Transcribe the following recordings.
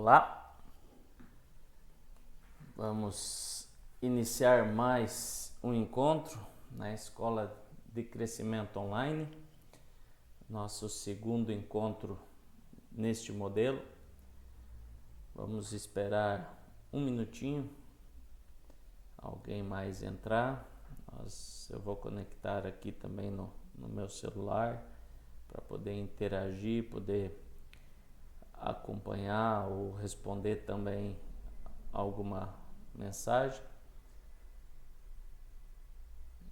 Olá, vamos iniciar mais um encontro na Escola de Crescimento Online, nosso segundo encontro neste modelo. Vamos esperar um minutinho, alguém mais entrar. Eu vou conectar aqui também no meu celular para poder interagir, poder acompanhar ou responder também alguma mensagem.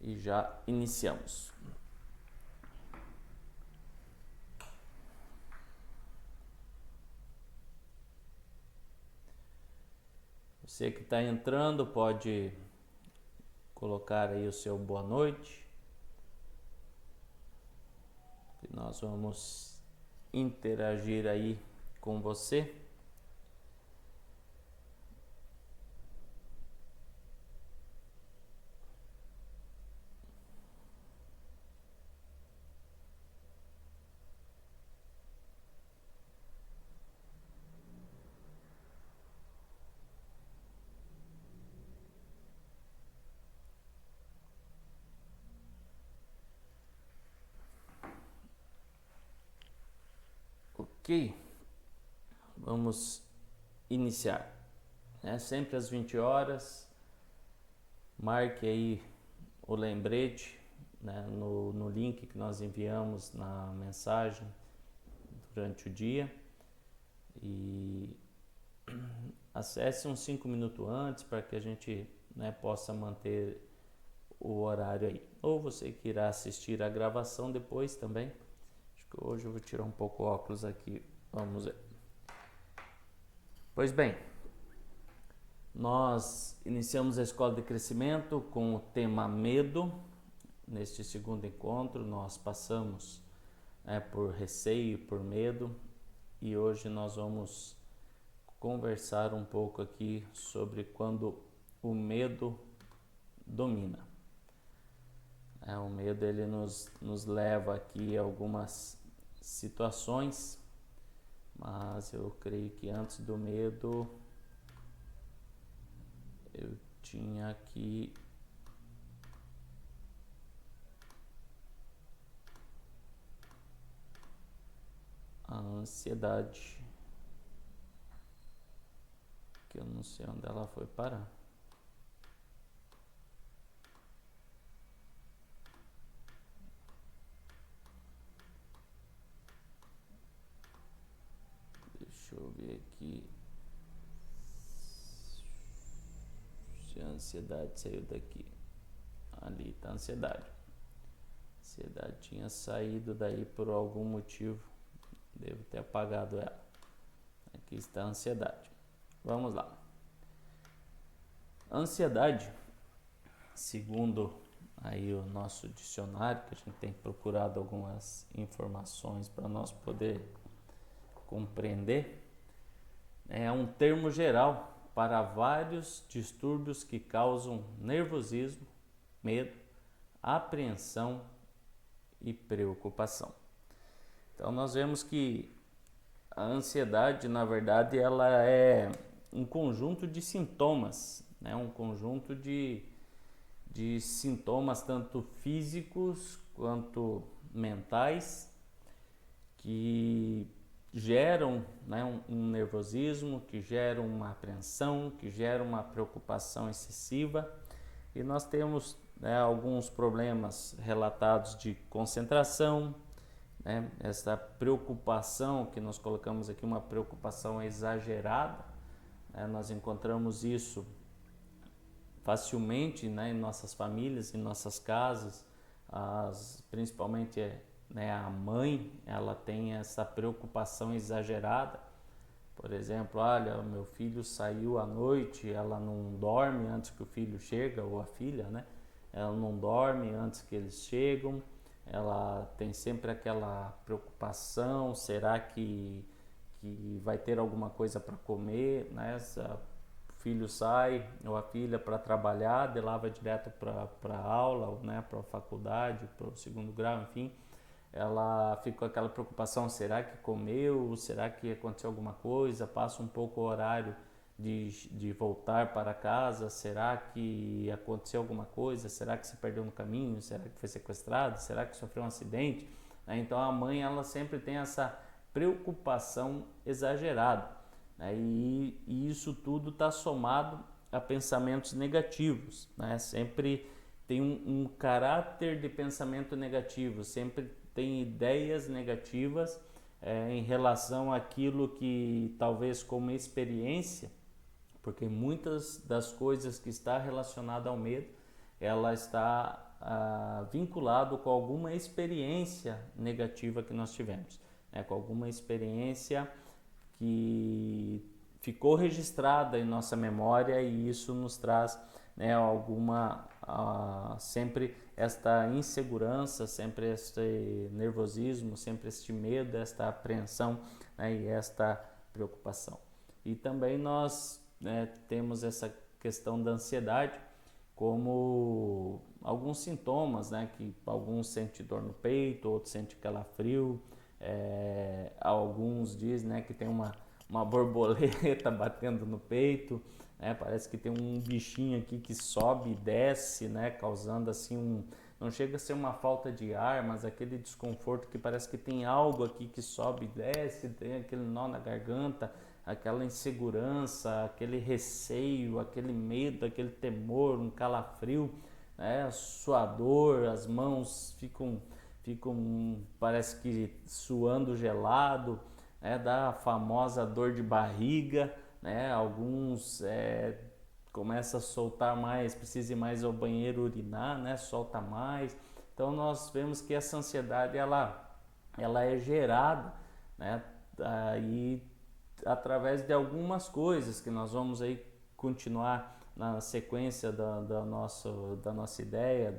E já iniciamos. Você que está entrando pode colocar aí o seu boa noite. E nós vamos interagir aí com você. Ok, vamos iniciar. Sempre às 20 horas, marque aí o lembrete no link que nós enviamos na mensagem durante o dia e acesse uns 5 minutos antes para que a gente possa manter o horário aí. Ou você que irá assistir a gravação depois também. Acho que hoje eu vou tirar um pouco o óculos aqui. Vamos ver. Pois bem, nós iniciamos a Escola de Crescimento com o tema medo. Neste segundo encontro nós passamos por receio, por medo, e hoje nós vamos conversar um pouco aqui sobre quando o medo domina. O medo ele nos leva aqui a algumas situações, mas eu creio que antes do medo eu tinha aqui a ansiedade, que eu não sei onde ela foi parar. Deixa eu ver aqui se a ansiedade saiu daqui. Ali está a ansiedade. A ansiedade tinha saído daí por algum motivo. Devo ter apagado ela. Aqui está a ansiedade. Vamos lá. Ansiedade, segundo aí o nosso dicionário, que a gente tem procurado algumas informações para nós poder compreender, é um termo geral para vários distúrbios que causam nervosismo, medo, apreensão e preocupação. Então nós vemos que a ansiedade, na verdade, ela é um conjunto de sintomas, um conjunto de sintomas tanto físicos quanto mentais que geram um nervosismo, que geram uma apreensão, que geram uma preocupação excessiva, e nós temos alguns problemas relatados de concentração, essa preocupação que nós colocamos aqui, uma preocupação exagerada, nós encontramos isso facilmente em nossas famílias, em nossas casas, principalmente a mãe, ela tem essa preocupação exagerada. Por exemplo, olha, o meu filho saiu à noite, ela não dorme antes que o filho chega, ou a filha, ela não dorme antes que eles chegam, ela tem sempre aquela preocupação, será que vai ter alguma coisa para comer, o filho sai, ou a filha, para trabalhar, de lá vai direto para a aula, para a faculdade, para o segundo grau, enfim, ela fica com aquela preocupação, será que comeu, será que aconteceu alguma coisa, passa um pouco o horário de voltar para casa, será que aconteceu alguma coisa, será que se perdeu no caminho, será que foi sequestrado, será que sofreu um acidente? Então a mãe ela sempre tem essa preocupação exagerada, né? E isso tudo está somado a pensamentos negativos, né? Sempre tem um caráter de pensamento negativo, sempre tem ideias negativas em relação àquilo que talvez como experiência, porque muitas das coisas que está relacionada ao medo, ela está vinculado com alguma experiência negativa que nós tivemos, né? Com alguma experiência que ficou registrada em nossa memória e isso nos traz, né, sempre esta insegurança, sempre este nervosismo, sempre este medo, esta apreensão, né, e esta preocupação. E também nós, né, temos essa questão da ansiedade como alguns sintomas, né, que alguns sentem dor no peito, outros sentem calafrio, alguns dizem, né, que tem uma borboleta batendo no peito, né, parece que tem um bichinho aqui que sobe e desce, né, causando assim não chega a ser uma falta de ar, mas aquele desconforto que parece que tem algo aqui que sobe e desce, tem aquele nó na garganta, aquela insegurança, aquele receio, aquele medo, aquele temor, um calafrio, né, suador, as mãos ficam parece que suando gelado, né, dá a famosa dor de barriga, né, alguns começa a soltar mais, precisa ir mais ao banheiro urinar, né, solta mais. Então nós vemos que essa ansiedade ela é gerada, né, aí através de algumas coisas que nós vamos aí continuar na sequência da nossa ideia,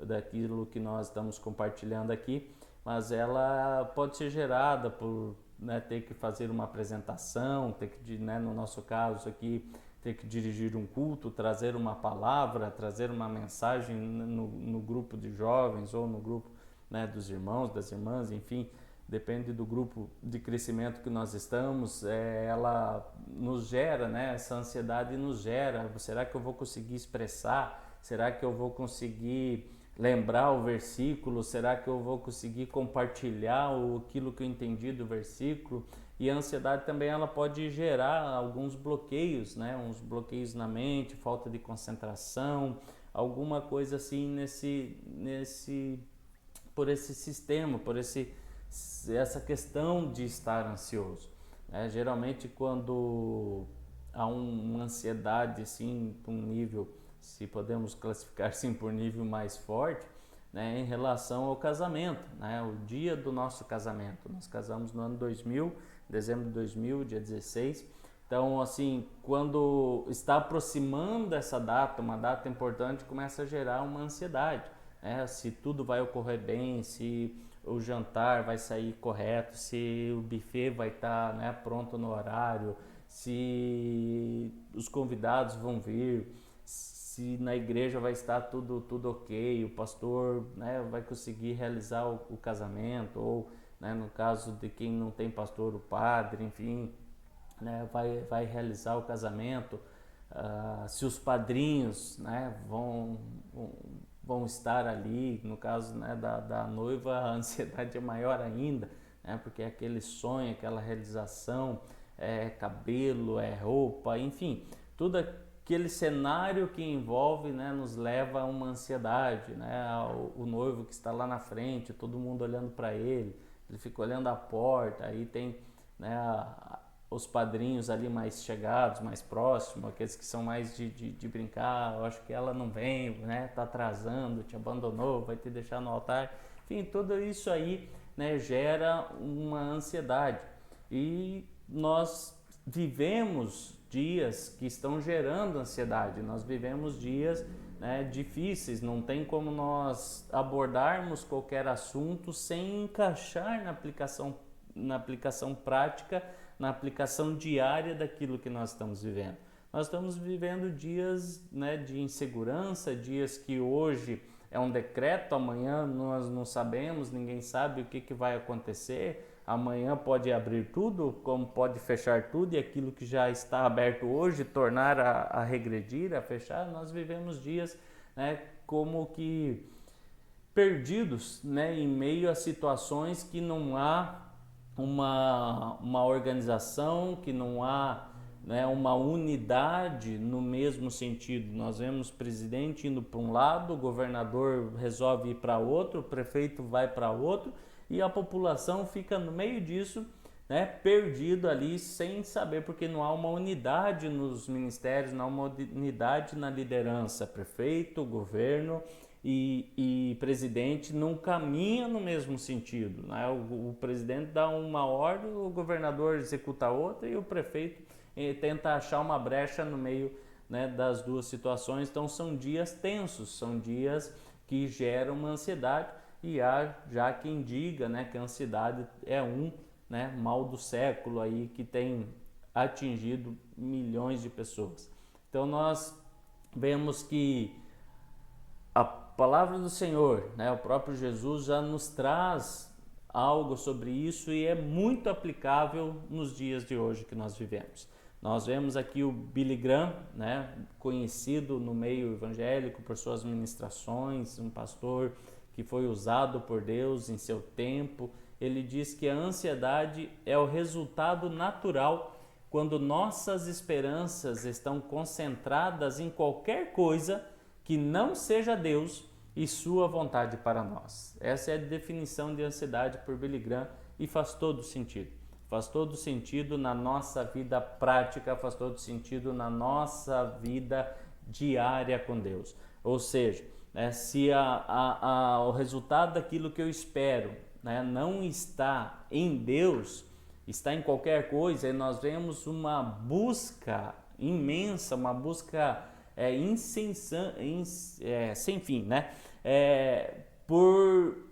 daquilo que nós estamos compartilhando aqui, mas ela pode ser gerada por, né, ter que fazer uma apresentação, ter que, né, no nosso caso aqui, ter que dirigir um culto, trazer uma palavra, trazer uma mensagem no grupo de jovens ou no grupo, né, dos irmãos, das irmãs, enfim, depende do grupo de crescimento que nós estamos, ela nos gera, né, essa ansiedade nos gera, será que eu vou conseguir expressar, será que eu vou conseguir lembrar o versículo, será que eu vou conseguir compartilhar aquilo que eu entendi do versículo? E a ansiedade também ela pode gerar alguns bloqueios, né? Uns bloqueios na mente, falta de concentração, alguma coisa assim por esse sistema, essa questão de estar ansioso. Geralmente quando há uma ansiedade assim, um nível, se podemos classificar assim por nível mais forte, né, em relação ao casamento, né, o dia do nosso casamento. Nós casamos no ano 2000, dezembro de 2000, dia 16. Então, assim, quando está aproximando essa data, uma data importante, começa a gerar uma ansiedade, né? Se tudo vai ocorrer bem, se o jantar vai sair correto, se o buffet vai estar, né, pronto no horário, se os convidados vão vir, se na igreja vai estar tudo ok, o pastor, né, vai conseguir realizar o casamento, ou, né, no caso de quem não tem pastor, o padre, enfim, né, vai realizar o casamento, se os padrinhos, né, vão estar ali, no caso, né, da noiva, a ansiedade é maior ainda, né, porque é aquele sonho, aquela realização, cabelo, roupa, enfim, tudo aquele cenário que envolve, né, nos leva a uma ansiedade, né, o noivo que está lá na frente, todo mundo olhando para ele fica olhando a porta, aí tem, né, os padrinhos ali mais chegados, mais próximos, aqueles que são mais de brincar, eu acho que ela não vem, né, tá atrasando, te abandonou, vai te deixar no altar, enfim, tudo isso aí, né, gera uma ansiedade. E nós vivemos dias que estão gerando ansiedade, nós vivemos dias, né, difíceis, não tem como nós abordarmos qualquer assunto sem encaixar na aplicação prática, na aplicação diária daquilo que nós estamos vivendo. Nós estamos vivendo dias, né, de insegurança, dias que hoje é um decreto, amanhã nós não sabemos, ninguém sabe o que vai acontecer. Amanhã pode abrir tudo, como pode fechar tudo, e aquilo que já está aberto hoje tornar a regredir, a fechar. Nós vivemos dias, né, como que perdidos, né, em meio a situações que não há uma organização, que não há, né, uma unidade no mesmo sentido. Nós vemos o presidente indo para um lado, o governador resolve ir para outro, o prefeito vai para outro, e a população fica no meio disso, né, perdido ali sem saber, porque não há uma unidade nos ministérios, não há uma unidade na liderança. Prefeito, governo e presidente não caminha no mesmo sentido, né? O presidente dá uma ordem, o governador executa outra e o prefeito tenta achar uma brecha no meio, né, das duas situações. Então são dias tensos, são dias que geram uma ansiedade, e há já quem diga, né, que a ansiedade é né, mal do século aí, que tem atingido milhões de pessoas. Então nós vemos que a palavra do Senhor, né, o próprio Jesus já nos traz algo sobre isso, e é muito aplicável nos dias de hoje que nós vivemos. Nós vemos aqui o Billy Graham, né, conhecido no meio evangélico por suas ministrações, um pastor que foi usado por Deus em seu tempo. Ele diz que a ansiedade é o resultado natural quando nossas esperanças estão concentradas em qualquer coisa que não seja Deus e sua vontade para nós. Essa é a definição de ansiedade por Billy Graham, e faz todo sentido. Faz todo sentido na nossa vida prática, faz todo sentido na nossa vida diária com Deus. Ou seja, né, se o resultado daquilo que eu espero, né, não está em Deus, está em qualquer coisa, e nós vemos uma busca imensa, uma busca sem fim, né, por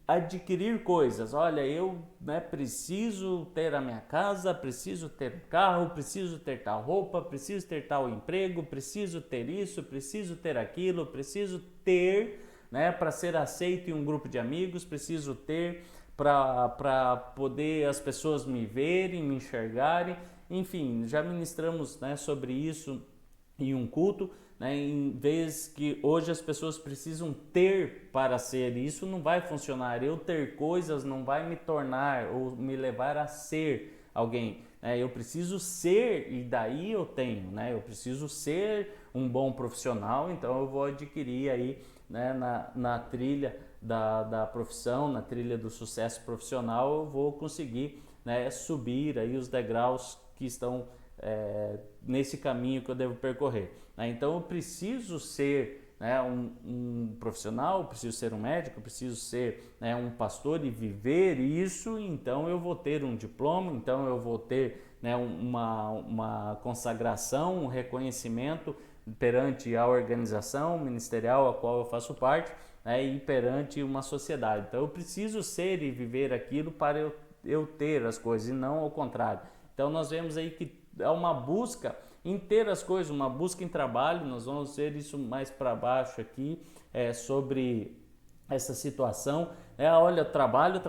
adquirir coisas. Olha, eu, né, preciso ter a minha casa, preciso ter um carro, preciso ter tal roupa, preciso ter tal emprego, preciso ter isso, preciso ter aquilo, preciso ter, né, para ser aceito em um grupo de amigos, preciso ter para poder as pessoas me verem, me enxergarem. Enfim, já ministramos, né, sobre isso em um culto, né, em vez que hoje as pessoas precisam ter para ser. Isso não vai funcionar. Eu ter coisas não vai me tornar ou me levar a ser alguém, né? Eu preciso ser, e daí eu tenho, né? Eu preciso ser um bom profissional, então eu vou adquirir aí, né, na trilha da profissão, na trilha do sucesso profissional, eu vou conseguir, né, subir aí os degraus que estão nesse caminho que eu devo percorrer, né? Então eu preciso ser, né, um profissional, eu preciso ser um médico, eu preciso ser, né, um pastor e viver isso. Então eu vou ter um diploma, então eu vou ter, né, uma consagração, um reconhecimento perante a organização ministerial a qual eu faço parte, né, e perante uma sociedade. Então eu preciso ser e viver aquilo para eu ter as coisas, e não ao contrário. Então nós vemos aí que é uma busca em ter as coisas, uma busca em trabalho. Nós vamos ver isso mais para baixo aqui, sobre essa situação. Olha, trabalho,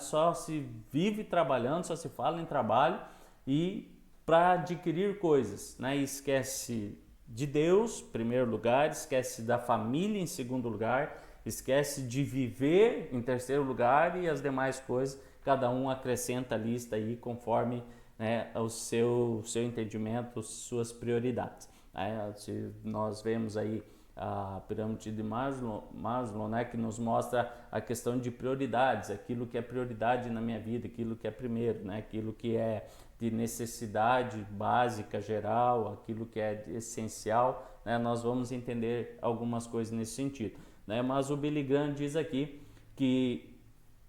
só se vive trabalhando, só se fala em trabalho, e para adquirir coisas, né? E esquece de Deus em primeiro lugar, esquece da família em segundo lugar, esquece de viver em terceiro lugar, e as demais coisas cada um acrescenta a lista aí conforme, né, o seu entendimento, suas prioridades, né? Se nós vemos aí a pirâmide de Maslow, né, que nos mostra a questão de prioridades, aquilo que é prioridade na minha vida, aquilo que é primeiro, né, aquilo que é de necessidade básica, geral, aquilo que é essencial, né? Nós vamos entender algumas coisas nesse sentido, né? Mas o Billy Graham diz aqui que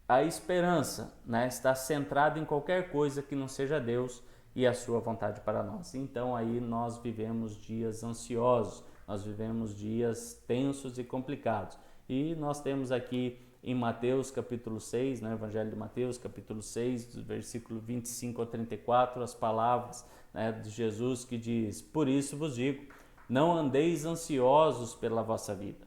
a esperança, né, está centrada em qualquer coisa que não seja Deus e a sua vontade para nós. Então aí nós vivemos dias ansiosos, nós vivemos dias tensos e complicados. E nós temos aqui em Mateus capítulo 6, né, Evangelho de Mateus capítulo 6, do versículo 25 a 34, as palavras, né, de Jesus, que diz: "Por isso vos digo, não andeis ansiosos pela vossa vida.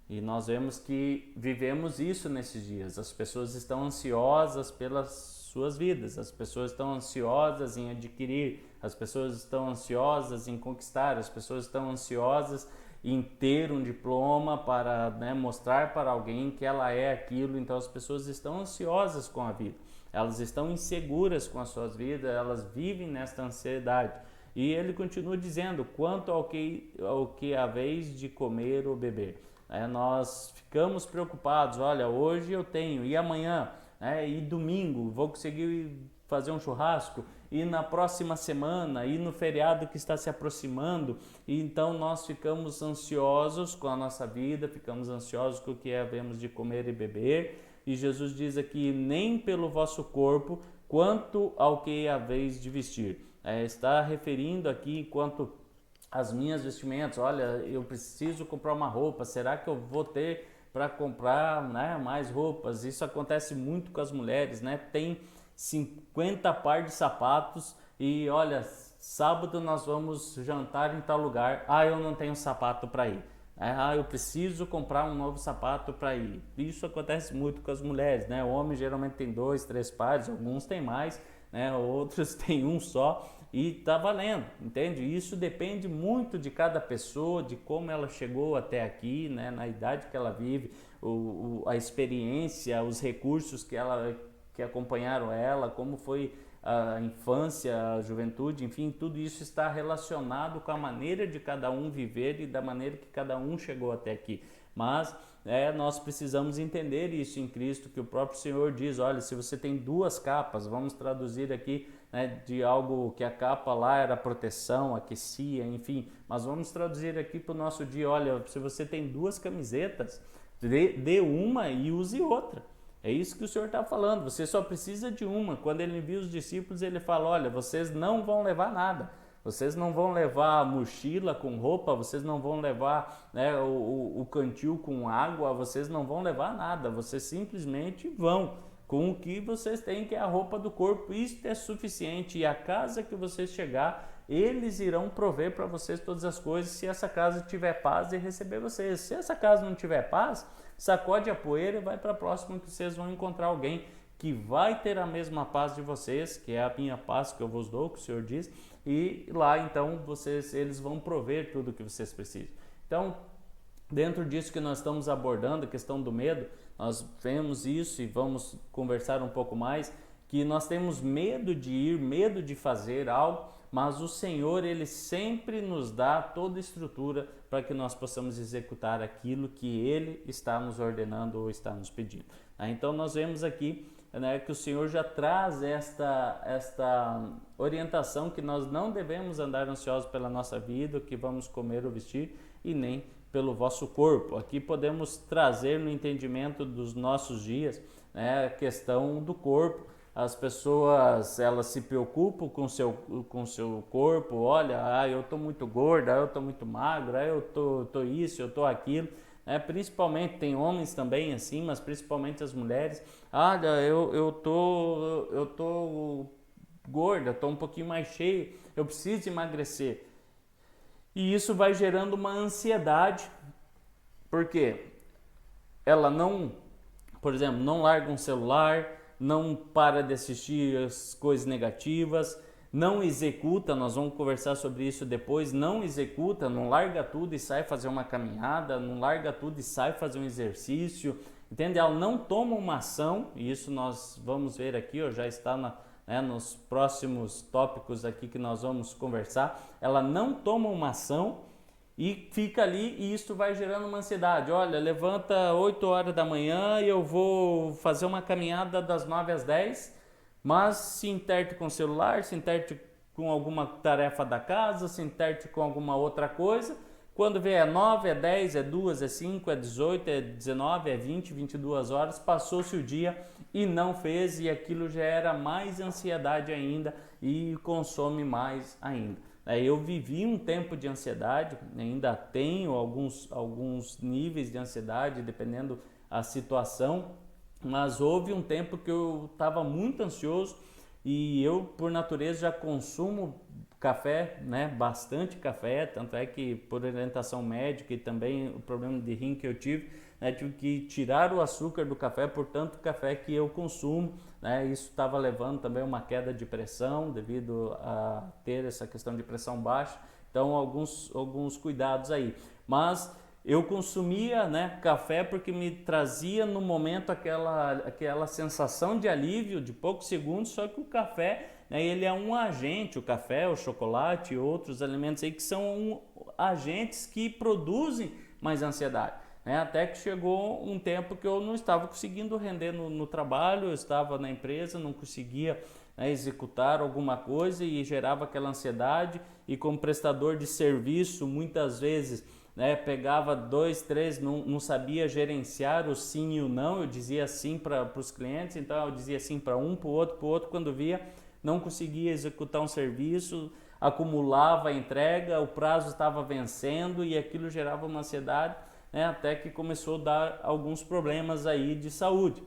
E nós vemos que vivemos isso nesses dias. As pessoas estão ansiosas pelas suas vidas, as pessoas estão ansiosas em adquirir, as pessoas estão ansiosas em conquistar, as pessoas estão ansiosas em ter um diploma para, né, mostrar para alguém que ela é aquilo. Então as pessoas estão ansiosas com a vida, elas estão inseguras com as suas vidas, elas vivem nesta ansiedade. E ele continua dizendo, quanto ao que haveis de comer ou beber. Nós ficamos preocupados, olha, hoje eu tenho, e amanhã, e domingo, vou conseguir fazer um churrasco, e na próxima semana, e no feriado que está se aproximando. E então nós ficamos ansiosos com a nossa vida, ficamos ansiosos com o que havemos de comer e beber. E Jesus diz aqui, nem pelo vosso corpo, quanto ao que haveis de vestir. Está referindo aqui quanto as minhas vestimentas, olha, eu preciso comprar uma roupa, será que eu vou ter para comprar, né, mais roupas? Isso acontece muito com as mulheres, né? Tem 50 par de sapatos e olha, sábado nós vamos jantar em tal lugar, eu não tenho sapato para ir. Eu preciso comprar um novo sapato para ir. Isso acontece muito com as mulheres, né? O homem geralmente tem 2, 3 pares, alguns têm mais, né? Outros têm um só. E tá valendo, entende? Isso depende muito de cada pessoa, de como ela chegou até aqui, né? Na idade que ela vive, a experiência, os recursos que acompanharam ela, como foi a infância, a juventude, enfim, tudo isso está relacionado com a maneira de cada um viver e da maneira que cada um chegou até aqui. Mas nós precisamos entender isso em Cristo, que o próprio Senhor diz, olha, se você tem 2 capas, vamos traduzir aqui, né, de algo que a capa lá era proteção, aquecia, enfim, mas vamos traduzir aqui para o nosso dia, olha, se você tem 2 camisetas, dê uma e use outra. É isso que o Senhor está falando, você só precisa de uma. Quando ele envia os discípulos, ele fala, olha, vocês não vão levar nada. Vocês não vão levar mochila com roupa, vocês não vão levar, né, o cantil com água, vocês não vão levar nada, vocês simplesmente vão com o que vocês têm, que é a roupa do corpo. Isso é suficiente, e a casa que vocês chegar, eles irão prover para vocês todas as coisas, se essa casa tiver paz e receber vocês. Se essa casa não tiver paz, sacode a poeira e vai para a próxima, que vocês vão encontrar alguém que vai ter a mesma paz de vocês, que é a minha paz que eu vos dou, que o Senhor diz, e lá então eles vão prover tudo o que vocês precisam. Então, dentro disso que nós estamos abordando, a questão do medo, nós vemos isso e vamos conversar um pouco mais, que nós temos medo de ir, medo de fazer algo, mas o Senhor, ele sempre nos dá toda a estrutura para que nós possamos executar aquilo que ele está nos ordenando ou está nos pedindo. Então nós vemos aqui, né, que o Senhor já traz esta orientação, que nós não devemos andar ansiosos pela nossa vida, o que vamos comer ou vestir, e nem pelo vosso corpo. Aqui podemos trazer no entendimento dos nossos dias, né, a questão do corpo. As pessoas, elas se preocupam com seu corpo, olha, eu estou muito gorda, eu estou muito magra, eu tô isso, eu tô aquilo. Principalmente, tem homens também assim, mas principalmente as mulheres, olha, eu tô gorda, estou um pouquinho mais cheia, eu preciso emagrecer. E isso vai gerando uma ansiedade, porque ela não, por exemplo, não larga um celular, não para de assistir as coisas negativas, não executa, nós vamos conversar sobre isso depois, não executa, não larga tudo e sai fazer uma caminhada, não larga tudo e sai fazer um exercício, entende? Ela não toma uma ação, e isso nós vamos ver aqui, já está nos próximos tópicos aqui que nós vamos conversar. Ela não toma uma ação e fica ali, e isso vai gerando uma ansiedade. Olha, levanta 8 horas da manhã e eu vou fazer uma caminhada das 9 às 10, mas se interte com o celular, se interte com alguma tarefa da casa, se interte com alguma outra coisa. Quando vê, é 9, é 10, é 2, é 5, é 18, é 19, é 20, 22 horas, passou-se o dia e não fez, e aquilo gera mais ansiedade ainda e consome mais ainda. Eu vivi um tempo de ansiedade, ainda tenho alguns níveis de ansiedade, dependendo da situação, mas houve um tempo que eu estava muito ansioso, e eu, por natureza, já consumo café, né, bastante café, tanto é que por orientação médica e também o problema de rim que eu tive, né, tive que tirar o açúcar do café por tanto café que eu consumo, né, isso estava levando também uma queda de pressão devido a ter essa questão de pressão baixa, então alguns cuidados aí, mas eu consumia, né, café porque me trazia no momento aquela sensação de alívio de poucos segundos, só que o café, né, ele é um agente, o café, o chocolate e outros alimentos aí que são agentes que produzem mais ansiedade. Né? Até que chegou um tempo que eu não estava conseguindo render no trabalho, eu estava na empresa, não conseguia, né, executar alguma coisa e gerava aquela ansiedade, e como prestador de serviço, muitas vezes, né, pegava 2, 3, não sabia gerenciar o sim e o não, eu dizia sim para os clientes, então eu dizia sim para um, para o outro, quando via, não conseguia executar um serviço, acumulava a entrega, o prazo estava vencendo e aquilo gerava uma ansiedade, né, até que começou a dar alguns problemas aí de saúde.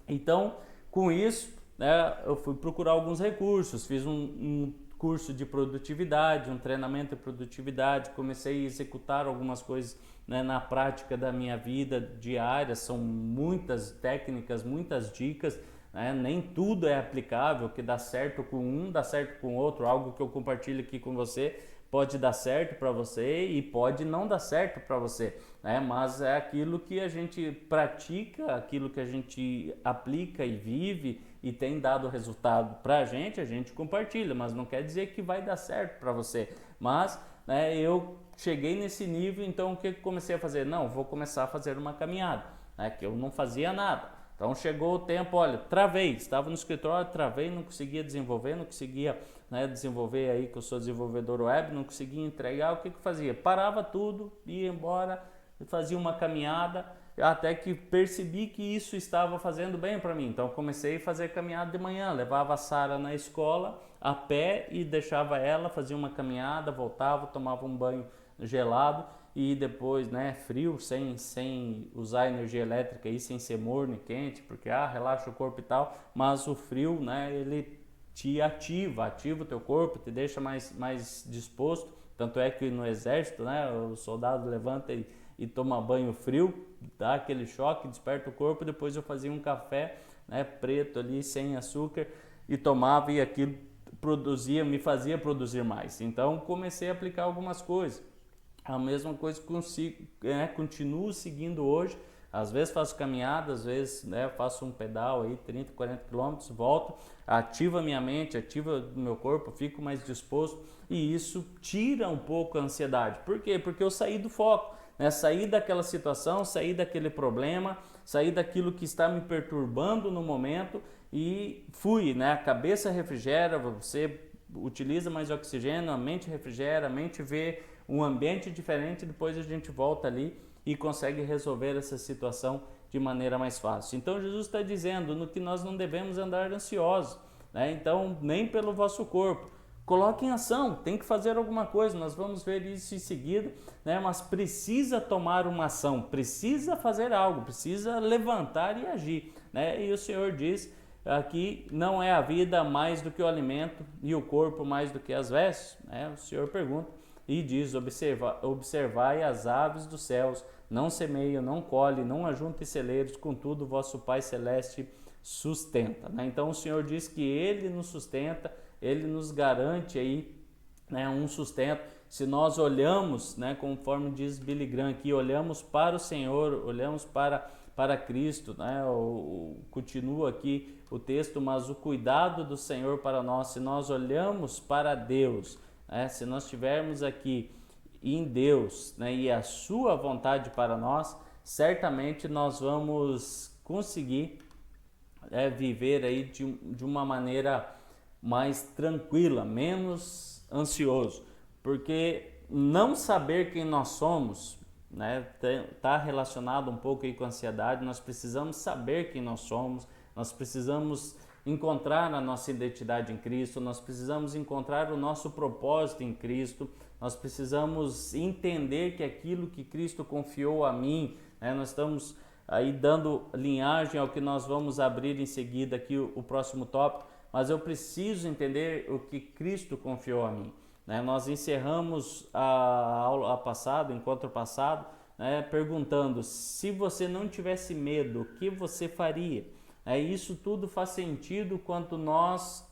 Então, com isso, né, eu fui procurar alguns recursos, fiz um curso de produtividade, um treinamento de produtividade, comecei a executar algumas coisas, né, na prática da minha vida diária, são muitas técnicas, muitas dicas, né, nem tudo é aplicável, que dá certo com um, dá certo com outro, algo que eu compartilho aqui com você, pode dar certo para você e pode não dar certo para você, né? Mas é aquilo que a gente pratica, aquilo que a gente aplica e vive e tem dado resultado para a gente compartilha, mas não quer dizer que vai dar certo para você. Mas, né, eu cheguei nesse nível, então o que eu comecei a fazer? Não, vou começar a fazer uma caminhada, né, que eu não fazia nada. Então chegou o tempo, olha, travei, estava no escritório, travei, não conseguia desenvolver, não conseguia, né, desenvolver aí, que eu sou desenvolvedor web, não conseguia entregar, o que eu fazia? Parava tudo, ia embora, fazia uma caminhada, até que percebi que isso estava fazendo bem para mim. Então comecei a fazer caminhada de manhã, levava a Sara na escola a pé e deixava ela, fazia uma caminhada, voltava, tomava um banho gelado e depois, né, frio, sem usar energia elétrica e sem ser morno e quente, porque relaxa o corpo e tal, mas o frio, né, ele te ativa o teu corpo, te deixa mais disposto, tanto é que no exército, né, o soldado levanta e toma banho frio, dá aquele choque, desperta o corpo, depois eu fazia um café, né, preto ali, sem açúcar, e tomava e aquilo me fazia produzir mais. Então comecei a aplicar algumas coisas. A mesma coisa continuo seguindo hoje, às vezes faço caminhada, às vezes, né, faço um pedal aí, 30, 40 quilômetros, volto, ativa minha mente, ativa o meu corpo, fico mais disposto e isso tira um pouco a ansiedade. Por quê? Porque eu saí do foco, né, saí daquela situação, saí daquele problema, saí daquilo que está me perturbando no momento e fui, né, a cabeça refrigera, você utiliza mais oxigênio, a mente refrigera, a mente vê um ambiente diferente, depois a gente volta ali e consegue resolver essa situação de maneira mais fácil. Então Jesus está dizendo no que nós não devemos andar ansiosos, né? Então nem pelo vosso corpo, coloque em ação, tem que fazer alguma coisa, nós vamos ver isso em seguida, né? Mas precisa tomar uma ação, precisa fazer algo, precisa levantar e agir, né? E o Senhor diz aqui, não é a vida mais do que o alimento e o corpo mais do que as vestes, né? O Senhor pergunta e diz, observai as aves dos céus, não semeiam, não colhem, não ajuntam celeiros, contudo vosso Pai Celeste sustenta, né? Então o Senhor diz que Ele nos sustenta, Ele nos garante aí, né, um sustento. Se nós olhamos, né, conforme diz Billy Graham aqui, olhamos para o Senhor, olhamos para Cristo, né? Continua aqui o texto, mas o cuidado do Senhor para nós, se nós olhamos para Deus, se nós estivermos aqui em Deus, né, e a sua vontade para nós, certamente nós vamos conseguir viver aí de uma maneira mais tranquila, menos ansioso, porque não saber quem nós somos, né, tá relacionado um pouco aí com a ansiedade. Nós precisamos saber quem nós somos, nós precisamos encontrar a nossa identidade em Cristo, nós precisamos encontrar o nosso propósito em Cristo, nós precisamos entender que aquilo que Cristo confiou a mim, né, nós estamos aí dando linhagem ao que nós vamos abrir em seguida aqui o próximo tópico, mas eu preciso entender o que Cristo confiou a mim. né? Nós encerramos a aula passada, o encontro passado, né, perguntando: se você não tivesse medo, o que você faria? Isso tudo faz sentido quando nós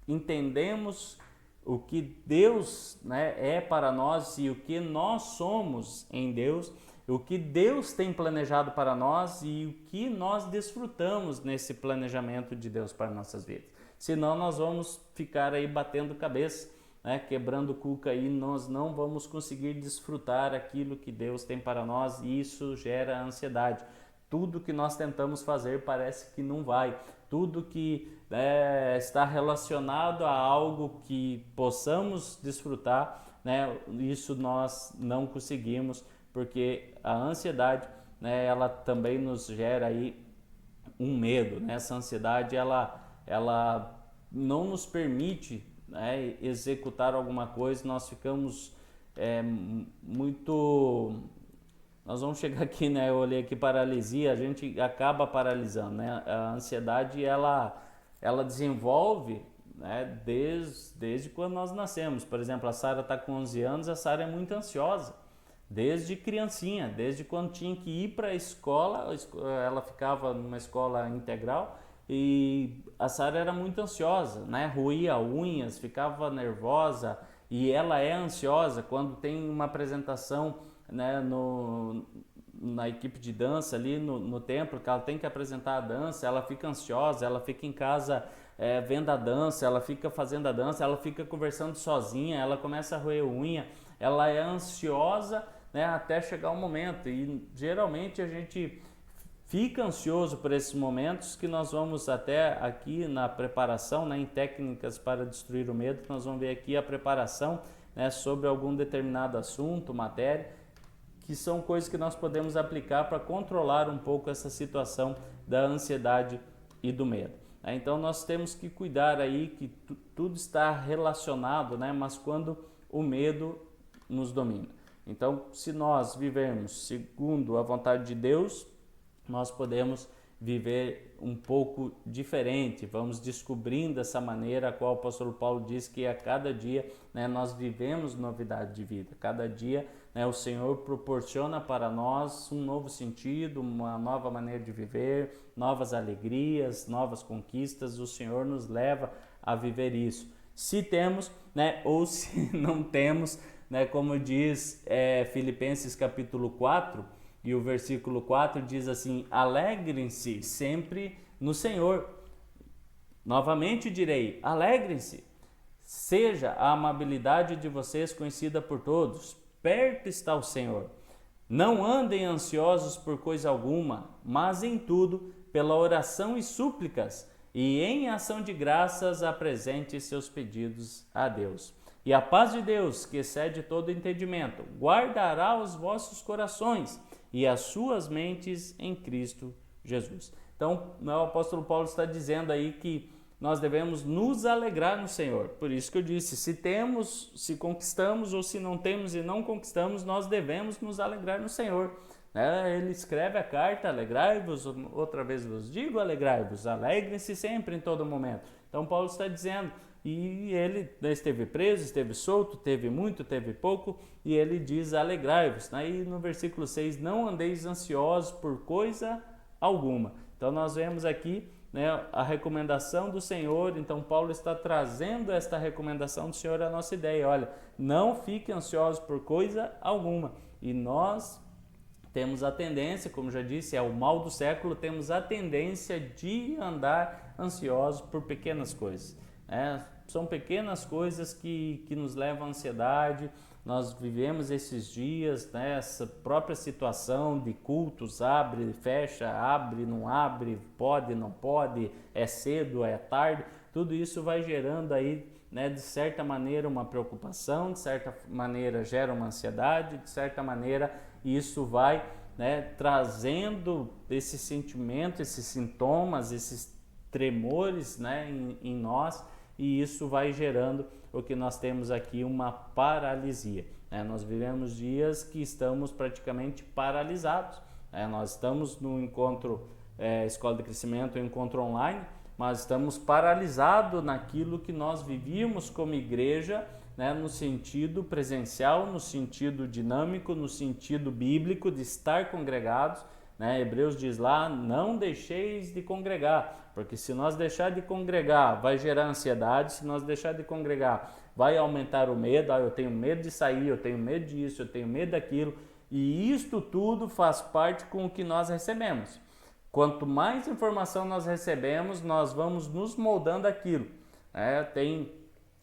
entendemos o que Deus, né, é para nós e o que nós somos em Deus, o que Deus tem planejado para nós e o que nós desfrutamos nesse planejamento de Deus para nossas vidas. Senão nós vamos ficar aí batendo cabeça, né, quebrando cuca, e nós não vamos conseguir desfrutar aquilo que Deus tem para nós, e isso gera ansiedade. Tudo que nós tentamos fazer parece que não vai. Tudo que está relacionado a algo que possamos desfrutar, né, isso nós não conseguimos, porque a ansiedade, né, ela também nos gera aí um medo, né? Essa ansiedade ela não nos permite, né, executar alguma coisa. Nós ficamos nós vamos chegar aqui, né? Eu olhei aqui paralisia, a gente acaba paralisando, né? A ansiedade ela desenvolve, né, desde quando nós nascemos. Por exemplo, a Sara está com 11 anos, a Sara é muito ansiosa. Desde criancinha, desde quando tinha que ir para a escola, ela ficava numa escola integral e a Sara era muito ansiosa, né? Roía unhas, ficava nervosa, e ela é ansiosa quando tem uma apresentação, né, na equipe de dança ali no templo, que ela tem que apresentar a dança, ela fica ansiosa, ela fica em casa vendo a dança, ela fica fazendo a dança, ela fica conversando sozinha, ela começa a roer unha, ela é ansiosa, né, até chegar o momento. E geralmente a gente fica ansioso por esses momentos, que nós vamos até aqui na preparação, né, em técnicas para destruir o medo, nós vamos ver aqui a preparação, né, sobre algum determinado assunto, matéria, que são coisas que nós podemos aplicar para controlar um pouco essa situação da ansiedade e do medo. Então nós temos que cuidar aí que tudo está relacionado, né, mas quando o medo nos domina. Então, se nós vivermos segundo a vontade de Deus, nós podemos viver um pouco diferente. Vamos descobrindo essa maneira a qual o apóstolo Paulo diz que a cada dia, né, nós vivemos novidade de vida. Cada dia, né, o Senhor proporciona para nós um novo sentido, uma nova maneira de viver, novas alegrias, novas conquistas. O Senhor nos leva a viver isso. Se temos, né, ou se não temos, né, como diz Filipenses capítulo 4, e o versículo 4 diz assim: alegrem-se sempre no Senhor. Novamente direi, alegrem-se. Seja a amabilidade de vocês conhecida por todos. Perto está o Senhor. Não andem ansiosos por coisa alguma, mas em tudo, pela oração e súplicas, e em ação de graças apresente seus pedidos a Deus. E a paz de Deus, que excede todo entendimento, guardará os vossos corações e as suas mentes em Cristo Jesus. Então, o apóstolo Paulo está dizendo aí que nós devemos nos alegrar no Senhor. Por isso que eu disse, se temos, se conquistamos, ou se não temos e não conquistamos, nós devemos nos alegrar no Senhor. Ele escreve a carta: alegrai-vos, outra vez vos digo, alegrai-vos, alegrem-se sempre em todo momento. Então Paulo está dizendo, e ele esteve preso, esteve solto, teve muito, teve pouco, e ele diz: alegrai-vos. Aí no versículo 6, não andeis ansiosos por coisa alguma. Então nós vemos aqui, né, a recomendação do Senhor. Então Paulo está trazendo esta recomendação do Senhor à nossa ideia. Olha, não fique ansiosos por coisa alguma. E nós temos a tendência, como já disse, é o mal do século, temos a tendência de andar ansiosos por pequenas coisas. São pequenas coisas que nos levam à ansiedade. Nós vivemos esses dias, né, essa própria situação de cultos, abre, fecha, abre, não abre, pode, não pode, é cedo, é tarde. Tudo isso vai gerando aí, né, de certa maneira uma preocupação, de certa maneira gera uma ansiedade, de certa maneira isso vai, né, trazendo esse sentimento, esses sintomas, esses tremores, né, em nós. E isso vai gerando o que nós temos aqui, uma paralisia. Nós vivemos dias que estamos praticamente paralisados. Nós estamos no encontro Escola de Crescimento, um encontro online, mas estamos paralisados naquilo que nós vivíamos como igreja né, no sentido presencial, no sentido dinâmico, no sentido bíblico de estar congregados, né? Hebreus diz lá, não deixeis de congregar, porque se nós deixar de congregar, vai gerar ansiedade, se nós deixar de congregar, vai aumentar o medo, eu tenho medo de sair, eu tenho medo disso, eu tenho medo daquilo, e isto tudo faz parte com o que nós recebemos. Quanto mais informação nós recebemos, nós vamos nos moldando aquilo. Tem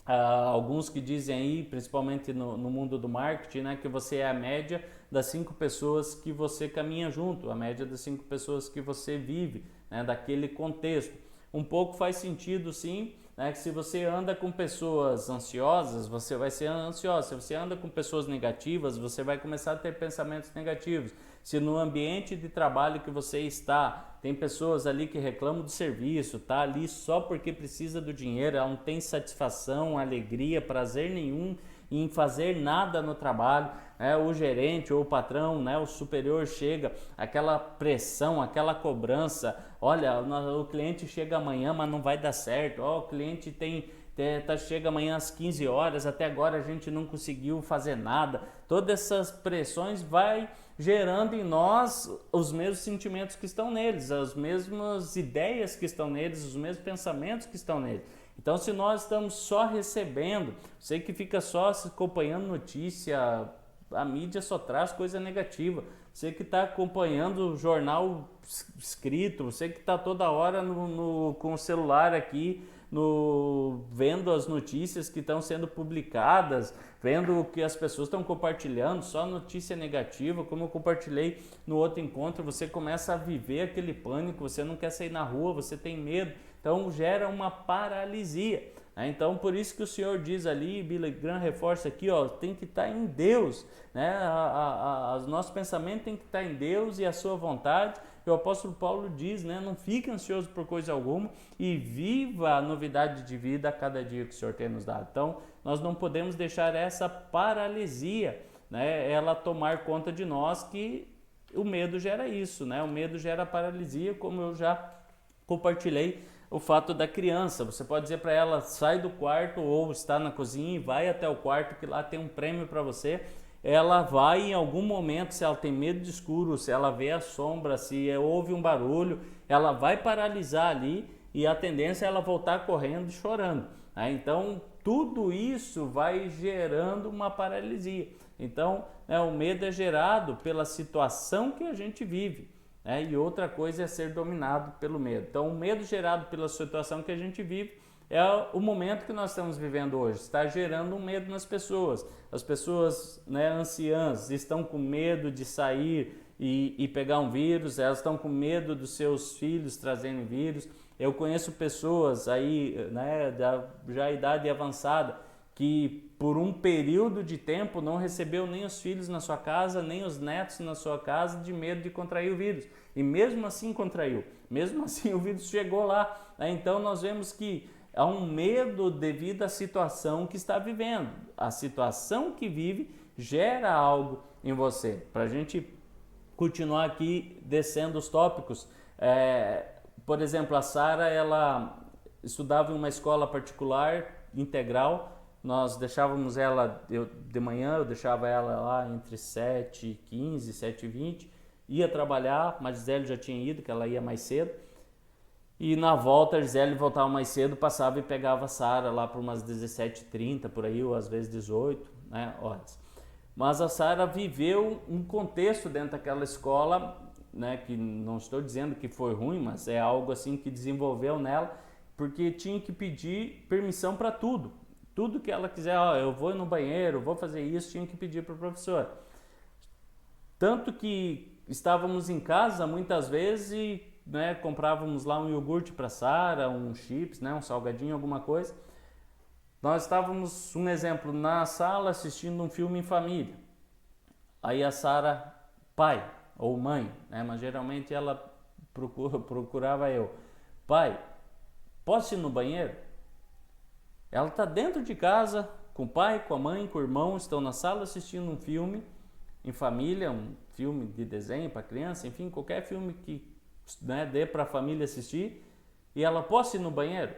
alguns que dizem aí, principalmente no mundo do marketing, né, que você é a média das 5 pessoas que você caminha junto, a média das 5 pessoas que você vive, né, daquele contexto. Um pouco faz sentido, sim, né, que se você anda com pessoas ansiosas, você vai ser ansioso. Se você anda com pessoas negativas, você vai começar a ter pensamentos negativos. Se no ambiente de trabalho que você está, tem pessoas ali que reclamam do serviço, tá ali só porque precisa do dinheiro, ela não tem satisfação, alegria, prazer nenhum em fazer nada no trabalho, né? O gerente ou o patrão, né? O superior chega, aquela pressão, aquela cobrança, olha, o cliente chega amanhã, mas não vai dar certo, o cliente chega amanhã às 15 horas, até agora a gente não conseguiu fazer nada. Todas essas pressões vai gerando em nós os mesmos sentimentos que estão neles, as mesmas ideias que estão neles, os mesmos pensamentos que estão neles. Então, se nós estamos só recebendo, você que fica só se acompanhando notícia, a mídia só traz coisa negativa. Você que está acompanhando o jornal escrito, você que está toda hora com o celular aqui, vendo as notícias que estão sendo publicadas, vendo o que as pessoas estão compartilhando, só notícia negativa, como eu compartilhei no outro encontro, você começa a viver aquele pânico, você não quer sair na rua, você tem medo, então gera uma paralisia. Então, por isso que o Senhor diz ali, Billy Graham reforça aqui, tem que estar em Deus, né? Os nossos pensamentos têm que estar em Deus e a sua vontade. E o apóstolo Paulo diz, né? Não fique ansioso por coisa alguma e viva a novidade de vida a cada dia que o Senhor tem nos dado. Então, nós não podemos deixar essa paralisia, né, ela tomar conta de nós, que o medo gera isso, né? O medo gera paralisia, como eu já compartilhei o fato da criança. Você pode dizer para ela, sai do quarto ou está na cozinha e vai até o quarto que lá tem um prêmio para você. Ela vai em algum momento, se ela tem medo de escuro, se ela vê a sombra, se ouve um barulho, ela vai paralisar ali e a tendência é ela voltar correndo e chorando. Então, tudo isso vai gerando uma paralisia. Então, o medo é gerado pela situação que a gente vive. E outra coisa é ser dominado pelo medo. Então, o medo gerado pela situação que a gente vive é o momento que nós estamos vivendo hoje. Está gerando um medo nas pessoas. As pessoas, anciãs estão com medo de sair e pegar um vírus, elas estão com medo dos seus filhos trazerem vírus. Eu conheço pessoas aí, já idade avançada, que por um período de tempo não recebeu nem os filhos na sua casa, nem os netos na sua casa, de medo de contrair o vírus. E mesmo assim contraiu, mesmo assim o vírus chegou lá. Então nós vemos que há um medo devido à situação que está vivendo. A situação que vive gera algo em você. Para a gente continuar aqui descendo os tópicos, por exemplo, a Sara, ela estudava em uma escola particular, integral. Nós deixávamos ela, de manhã eu deixava ela lá entre 7h15, 7h20, ia trabalhar, mas Gisele já tinha ido, que ela ia mais cedo. E na volta, a Gisele voltava mais cedo, passava e pegava a Sara lá por umas 17h30, por aí, ou às vezes 18 horas. Mas a Sara viveu um contexto dentro daquela escola, que não estou dizendo que foi ruim, mas é algo assim que desenvolveu nela, porque tinha que pedir permissão para tudo. Tudo que ela quiser, eu vou no banheiro, vou fazer isso, tinha que pedir para o professor. Tanto que estávamos em casa muitas vezes e comprávamos lá um iogurte para Sara, um chips, um salgadinho, alguma coisa. Nós estávamos, um exemplo, na sala assistindo um filme em família. Aí a Sara, pai ou mãe, mas geralmente ela procurava eu. Pai, posso ir no banheiro? Ela está dentro de casa, com o pai, com a mãe, com o irmão, estão na sala assistindo um filme em família, um filme de desenho para criança, enfim, qualquer filme que dê para a família assistir, e ela, posso ir no banheiro?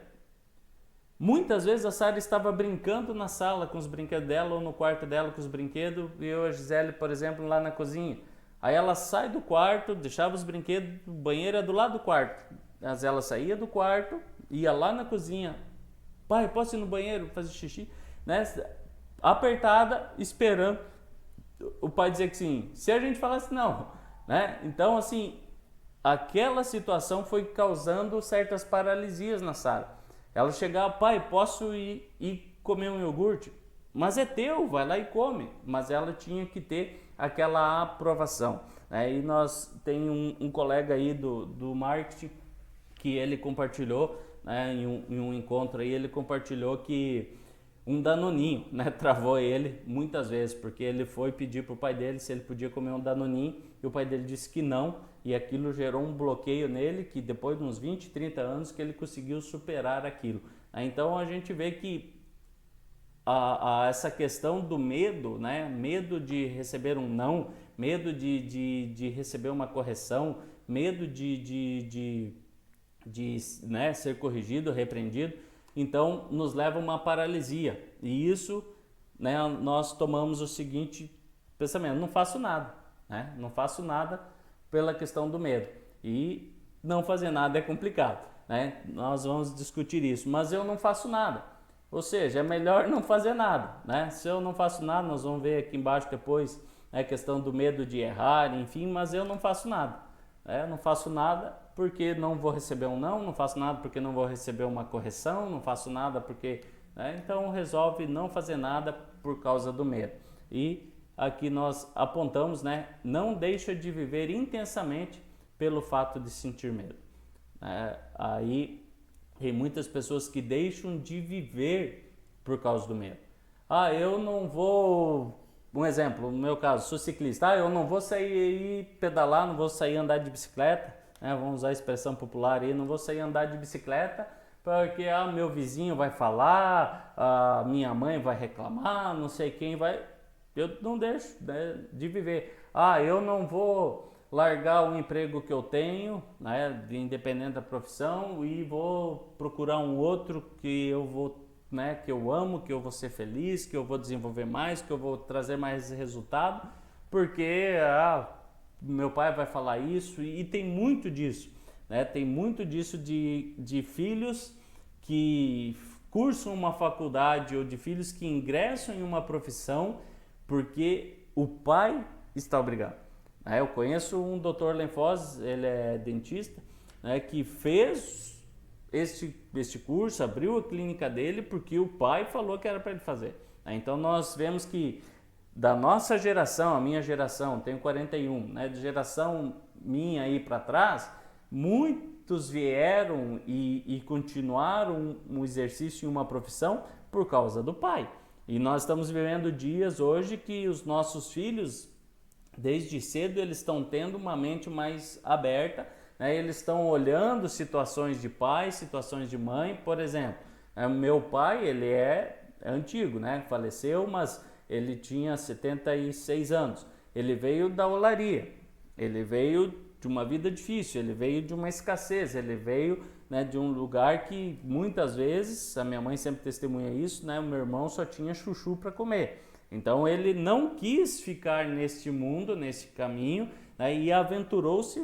Muitas vezes a Sara estava brincando na sala com os brinquedos dela ou no quarto dela com os brinquedos e eu e a Gisele, por exemplo, lá na cozinha. Aí ela sai do quarto, deixava os brinquedos, o banheiro é do lado do quarto. Mas ela saía do quarto, ia lá na cozinha. Pai, posso ir no banheiro fazer xixi? Né? Apertada, esperando o pai dizer que sim. Se a gente falasse não, né? Então, assim, aquela situação foi causando certas paralisias na Sara. Ela chegava, pai, posso ir comer um iogurte? Mas é teu, vai lá e come. Mas ela tinha que ter aquela aprovação. Né? E nós tem um colega aí do marketing que ele compartilhou, né, em um encontro aí, ele compartilhou que um danoninho, né, travou ele muitas vezes, porque ele foi pedir para o pai dele se ele podia comer um danoninho e o pai dele disse que não, e aquilo gerou um bloqueio nele que depois de uns 20, 30 anos que ele conseguiu superar aquilo. Então a gente vê que essa questão do medo, né, medo de receber um não, medo de receber uma correção, medo de né, ser corrigido, repreendido, então nos leva a uma paralisia. E isso, né, nós tomamos o seguinte pensamento: não faço nada, né? Não faço nada pela questão do medo. E não fazer nada é complicado, né? Nós vamos discutir isso, mas eu não faço nada. Ou seja, é melhor não fazer nada, né? Se eu não faço nada, nós vamos ver aqui embaixo depois a questão do medo de errar, enfim, mas eu não faço nada. Não faço nada porque não vou receber um não faço nada porque não vou receber uma correção, não faço nada porque... Então resolve não fazer nada por causa do medo. E aqui nós apontamos, né? Não deixa de viver intensamente pelo fato de sentir medo. Aí tem muitas pessoas que deixam de viver por causa do medo. Eu não vou... Um exemplo, no meu caso, sou ciclista. Eu não vou sair pedalar, não vou sair andar de bicicleta, né? Vamos usar a expressão popular aí, não vou sair andar de bicicleta porque meu vizinho vai falar, a minha mãe vai reclamar, não sei quem vai... Eu não deixo, né, de viver. Eu não vou largar o emprego que eu tenho, né, independente da profissão, e vou procurar um outro que eu vou... Né, que eu amo, que eu vou ser feliz, que eu vou desenvolver mais, que eu vou trazer mais resultado, porque meu pai vai falar isso, e tem muito disso, né? Tem muito disso de filhos que cursam uma faculdade ou de filhos que ingressam em uma profissão porque o pai está obrigado. Eu conheço um Dr. Lenfoz, ele é dentista, né, que fez este curso, abriu a clínica dele porque o pai falou que era para ele fazer. Então nós vemos que da nossa geração, a minha geração, tenho 41, né, de geração minha aí para trás, muitos vieram e continuaram um exercício em uma profissão por causa do pai. E nós estamos vivendo dias hoje que os nossos filhos, desde cedo, eles estão tendo uma mente mais aberta, né? Eles estão olhando situações de pai, situações de mãe. Por exemplo, meu pai, ele é antigo, né? Faleceu, mas ele tinha 76 anos. Ele veio da olaria, ele veio de uma vida difícil, ele veio de uma escassez, ele veio, né, de um lugar que muitas vezes, a minha mãe sempre testemunha isso, né? O meu irmão só tinha chuchu para comer. Então ele não quis ficar neste mundo, nesse caminho, né, e aventurou-se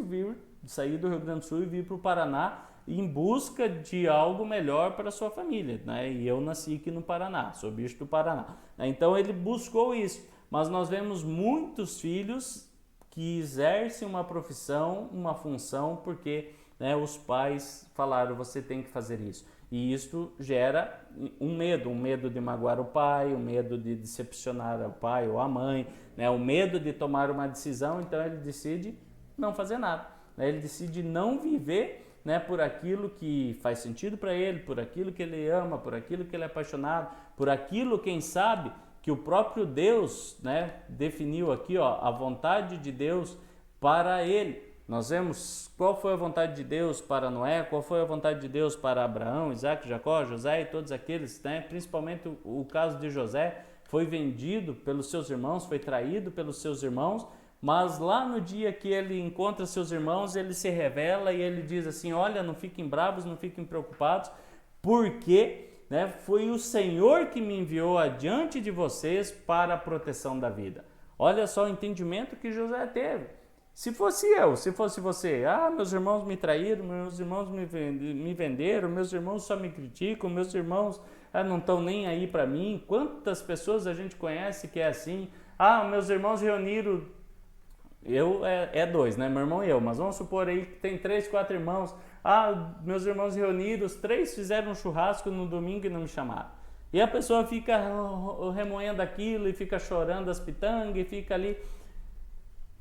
sair do Rio Grande do Sul e vir para o Paraná em busca de algo melhor para a sua família, né? E eu nasci aqui no Paraná, sou bicho do Paraná. Então ele buscou isso, mas nós vemos muitos filhos que exercem uma profissão, uma função, porque, né, os pais falaram, você tem que fazer isso. E isso gera um medo de magoar o pai, o medo de decepcionar o pai ou a mãe, né, o medo de tomar uma decisão, então ele decide não fazer nada. Ele decide não viver, né, por aquilo que faz sentido para ele, por aquilo que ele ama, por aquilo que ele é apaixonado, por aquilo, quem sabe, que o próprio Deus, né, definiu aqui, a vontade de Deus para ele. Nós vemos qual foi a vontade de Deus para Noé, qual foi a vontade de Deus para Abraão, Isaac, Jacó, José e todos aqueles, né, principalmente o caso de José, foi vendido pelos seus irmãos, foi traído pelos seus irmãos, mas lá no dia que ele encontra seus irmãos, ele se revela e ele diz assim, olha, não fiquem bravos, não fiquem preocupados, porque né? Foi o Senhor que me enviou adiante de vocês para a proteção da vida. Olha só o entendimento que José teve. Se fosse eu, se fosse você, meus irmãos me traíram, meus irmãos me venderam, meus irmãos só me criticam, meus irmãos não estão nem aí para mim. Quantas pessoas a gente conhece que é assim? Meus irmãos reuniram, dois, né? Meu irmão e eu, mas vamos supor aí que tem 3, 4 irmãos. Meus irmãos reuniram, os 3 fizeram um churrasco no domingo e não me chamaram. E a pessoa fica remoendo aquilo e fica chorando as pitangas e fica ali.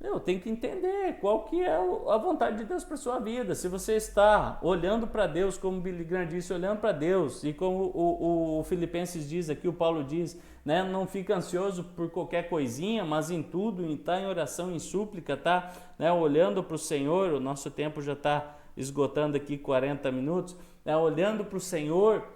Eu tenho que entender qual que é a vontade de Deus para sua vida. Se você está olhando para Deus, como o Billy Graham disse, olhando para Deus, e como o Filipenses diz aqui, o Paulo diz, né, não fica ansioso por qualquer coisinha, mas em tudo, está em oração, em súplica, tá, né, olhando para o Senhor. O nosso tempo já está esgotando aqui 40 minutos, né, olhando para o Senhor,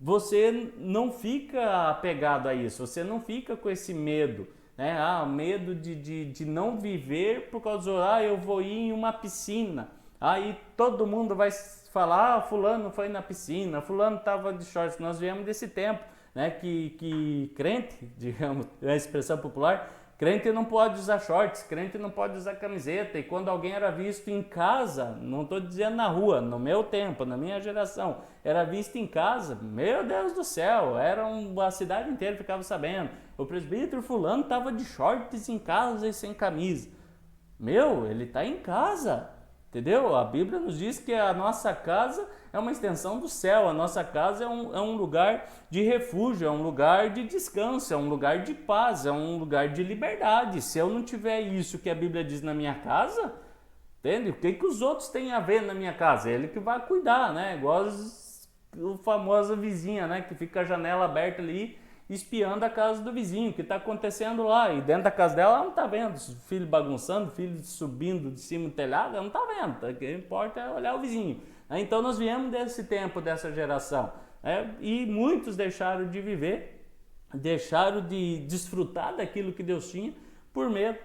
você não fica apegado a isso, você não fica com esse medo, né? Medo de não viver por causa do, eu vou ir em uma piscina, aí todo mundo vai falar, fulano foi na piscina, fulano estava de shorts. Nós viemos desse tempo, né, que crente, digamos, é a expressão popular, crente não pode usar shorts, crente não pode usar camiseta, e quando alguém era visto em casa, não estou dizendo na rua, no meu tempo, na minha geração, era visto em casa, meu Deus do céu, a cidade inteira ficava sabendo, o presbítero fulano estava de shorts em casa e sem camisa. Ele está em casa, entendeu? A Bíblia nos diz que a nossa casa é uma extensão do céu, a nossa casa é um lugar de refúgio, é um lugar de descanso, é um lugar de paz, é um lugar de liberdade. Se eu não tiver isso que a Bíblia diz na minha casa, entende? O que os outros têm a ver na minha casa? Ele que vai cuidar, né? Igual a famosa vizinha, né? Que fica a janela aberta ali, espiando a casa do vizinho, o que está acontecendo lá, e dentro da casa dela ela não está vendo, filho bagunçando, filho subindo de cima do telhado, ela não está vendo, o que importa é olhar o vizinho. Então nós viemos desse tempo, dessa geração, e muitos deixaram de viver, deixaram de desfrutar daquilo que Deus tinha por medo,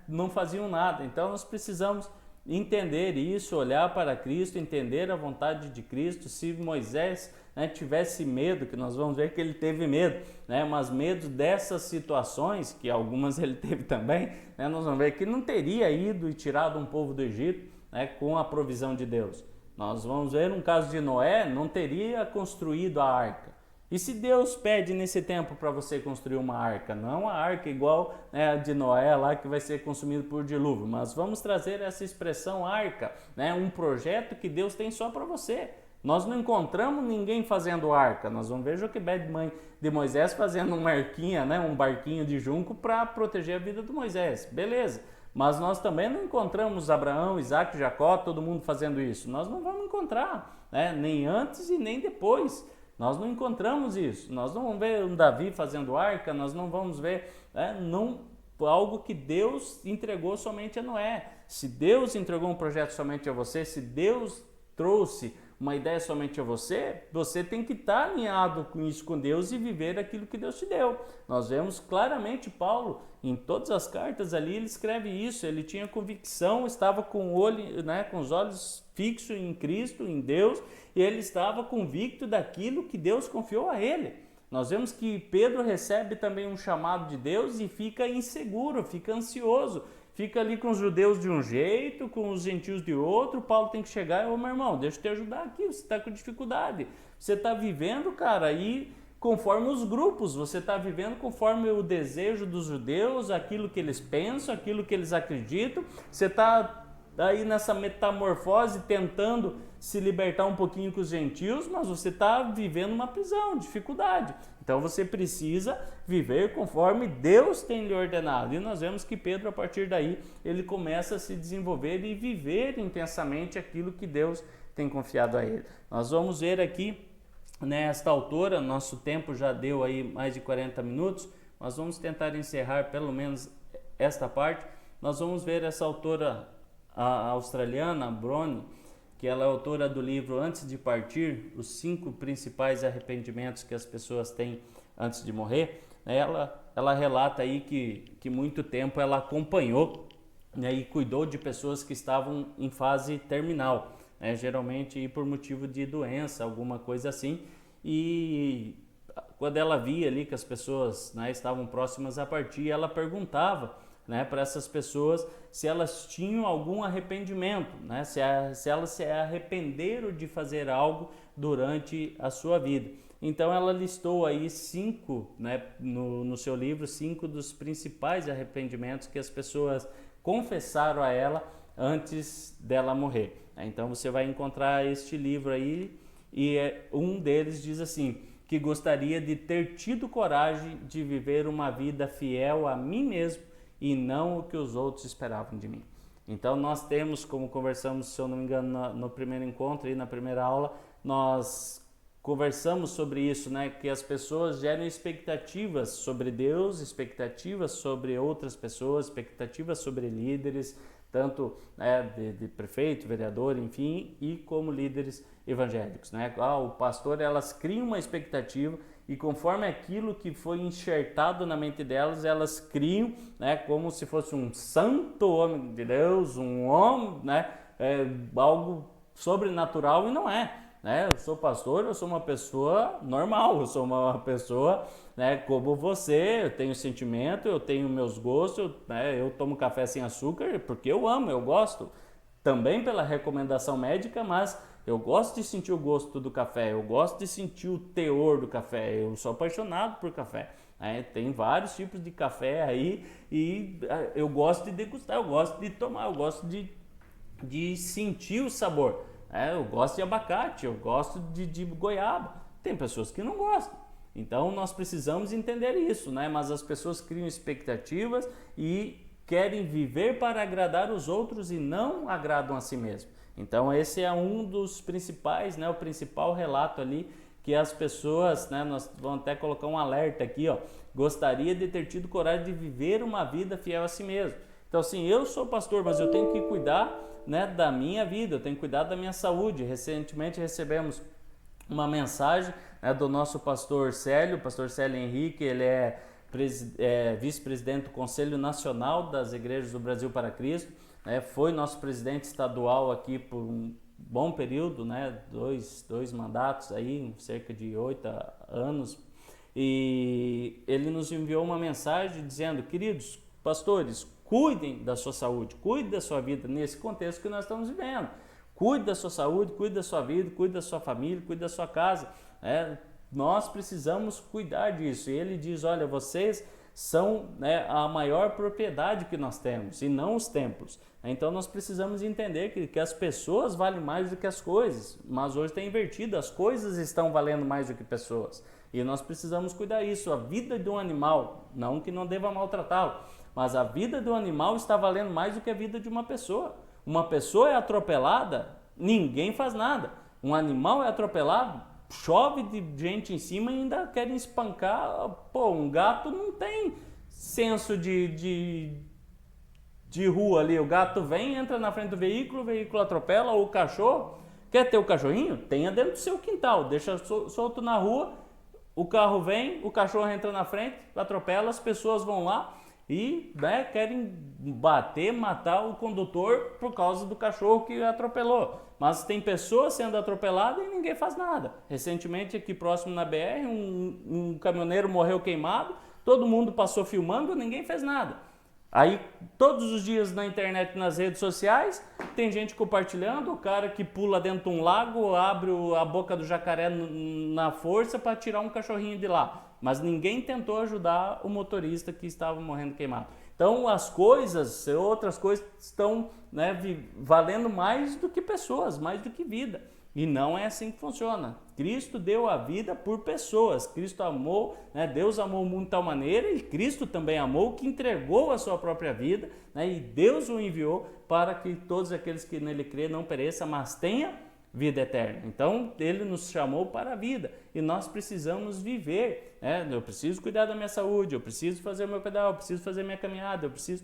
não faziam nada. Então nós precisamos entender isso, olhar para Cristo, entender a vontade de Cristo. Se Moisés tivesse medo, que nós vamos ver que ele teve medo, mas medo dessas situações, que algumas ele teve também, nós vamos ver que não teria ido e tirado um povo do Egito com a provisão de Deus. Nós vamos ver um caso de Noé, não teria construído a arca. E se Deus pede nesse tempo para você construir uma arca, não a arca igual a de Noé lá que vai ser consumido por dilúvio, mas vamos trazer essa expressão arca, um projeto que Deus tem só para você. Nós não encontramos ninguém fazendo arca, nós vamos ver Joquebede, mãe de Moisés, fazendo uma arquinha, um barquinho de junco para proteger a vida de Moisés, beleza. Mas nós também não encontramos Abraão, Isaac, Jacó, todo mundo fazendo isso. Nós não vamos encontrar, nem antes e nem depois. Nós não encontramos isso. Nós não vamos ver um Davi fazendo arca, nós não vamos ver algo que Deus entregou somente a Noé. Se Deus entregou um projeto somente a você, se Deus trouxe uma ideia somente a você, você tem que estar alinhado com isso com Deus e viver aquilo que Deus te deu. Nós vemos claramente Paulo, em todas as cartas ali, ele escreve isso, ele tinha convicção, estava com o olho, com os olhos fixos em Cristo, em Deus, e ele estava convicto daquilo que Deus confiou a ele. Nós vemos que Pedro recebe também um chamado de Deus e fica inseguro, fica ansioso, fica ali com os judeus de um jeito, com os gentios de outro. Paulo tem que chegar e, meu irmão, deixa eu te ajudar aqui, você está com dificuldade. Você está vivendo, cara, aí conforme os grupos, você está vivendo conforme o desejo dos judeus, aquilo que eles pensam, aquilo que eles acreditam. Você está aí nessa metamorfose tentando se libertar um pouquinho com os gentios, mas você está vivendo uma prisão, dificuldade. Então você precisa viver conforme Deus tem lhe ordenado. E nós vemos que Pedro, a partir daí, ele começa a se desenvolver e viver intensamente aquilo que Deus tem confiado a ele. Nós vamos ver aqui, nesta autora, nosso tempo já deu aí mais de 40 minutos, nós vamos tentar encerrar pelo menos esta parte. Nós vamos ver essa autora a australiana, Bronnie, que ela é autora do livro Antes de Partir, os 5 principais arrependimentos que as pessoas têm antes de morrer. Ela relata aí que muito tempo ela acompanhou e cuidou de pessoas que estavam em fase terminal, geralmente por motivo de doença, alguma coisa assim, e quando ela via ali que as pessoas, né, estavam próximas a partir, ela perguntava, né, para essas pessoas se elas tinham algum arrependimento, né, se elas se arrependeram de fazer algo durante a sua vida. Então ela listou aí 5, né, no seu livro, 5 dos principais arrependimentos que as pessoas confessaram a ela antes dela morrer. Então você vai encontrar este livro aí, e um deles diz assim, que gostaria de ter tido coragem de viver uma vida fiel a mim mesmo e não o que os outros esperavam de mim. Então nós temos, como conversamos, se eu não me engano, no primeiro encontro e na primeira aula, nós conversamos sobre isso, né? Que as pessoas geram expectativas sobre Deus, expectativas sobre outras pessoas, expectativas sobre líderes, tanto, né, de prefeito, vereador, enfim, e como líderes evangélicos, né? O pastor, elas criam uma expectativa e conforme aquilo que foi enxertado na mente delas, elas criam, né, como se fosse um santo homem de Deus, um homem, né, algo sobrenatural, e não é. Né? Eu sou pastor, eu sou uma pessoa normal, eu sou uma pessoa, né, como você, eu tenho sentimento, eu tenho meus gostos, né, eu tomo café sem açúcar porque eu amo, eu gosto, também pela recomendação médica, mas eu gosto de sentir o gosto do café, eu gosto de sentir o teor do café, eu sou apaixonado por café. Né? Tem vários tipos de café aí e eu gosto de degustar, eu gosto de tomar, eu gosto de sentir o sabor. Eu gosto de abacate, eu gosto de goiaba. Tem pessoas que não gostam. Então nós precisamos entender isso, né? Mas as pessoas criam expectativas e querem viver para agradar os outros e não agradam a si mesmos. Então esse é um dos principais, né? O principal relato ali que as pessoas, né? Nós vamos até colocar um alerta aqui, ó. Gostaria de ter tido coragem de viver uma vida fiel a si mesmo. Então assim, eu sou pastor, mas eu tenho que cuidar, né, da minha vida, eu tenho que cuidar da minha saúde. Recentemente recebemos uma mensagem, né, do nosso pastor Célio Henrique, ele é vice-presidente do Conselho Nacional das Igrejas do Brasil para Cristo, né, foi nosso presidente estadual aqui por um bom período, né, dois mandatos aí, cerca de 8 anos, e ele nos enviou uma mensagem dizendo: queridos pastores, cuidem da sua saúde, cuide da sua vida nesse contexto que nós estamos vivendo. Cuide da sua saúde, cuide da sua vida, cuide da sua família, cuide da sua casa. Nós precisamos cuidar disso. E ele diz, olha, vocês são, né, a maior propriedade que nós temos e não os templos. Então nós precisamos entender que as pessoas valem mais do que as coisas, mas hoje está invertido, as coisas estão valendo mais do que pessoas. E nós precisamos cuidar disso. A vida de um animal, não que não deva maltratá-lo, mas a vida do animal está valendo mais do que a vida de uma pessoa. Uma pessoa é atropelada, ninguém faz nada. Um animal é atropelado, chove de gente em cima e ainda querem espancar. Pô, um gato não tem senso de rua ali. O gato vem, entra na frente do veículo, o veículo atropela. Ou o cachorro, quer ter o cachorrinho? Tenha dentro do seu quintal, deixa solto na rua, o carro vem, o cachorro entra na frente, atropela, as pessoas vão lá e, né, querem bater, matar o condutor por causa do cachorro que atropelou. Mas tem pessoas sendo atropeladas e ninguém faz nada. Recentemente aqui próximo na BR, um caminhoneiro morreu queimado, todo mundo passou filmando, ninguém fez nada. Aí todos os dias na internet, nas redes sociais, tem gente compartilhando, o cara que pula dentro de um lago, abre a boca do jacaré na força para tirar um cachorrinho de lá. Mas ninguém tentou ajudar o motorista que estava morrendo queimado. Então as coisas, outras coisas estão, né, valendo mais do que pessoas, mais do que vida. E não é assim que funciona. Cristo deu a vida por pessoas. Cristo amou, né? Deus amou o mundo de tal maneira, e Cristo também amou, que entregou a sua própria vida, né? E Deus o enviou para que todos aqueles que nele crêem não pereçam, mas tenham vida eterna. Então ele nos chamou para a vida e nós precisamos viver, né? Eu preciso cuidar da minha saúde, eu preciso fazer o meu pedal, eu preciso fazer minha caminhada, eu preciso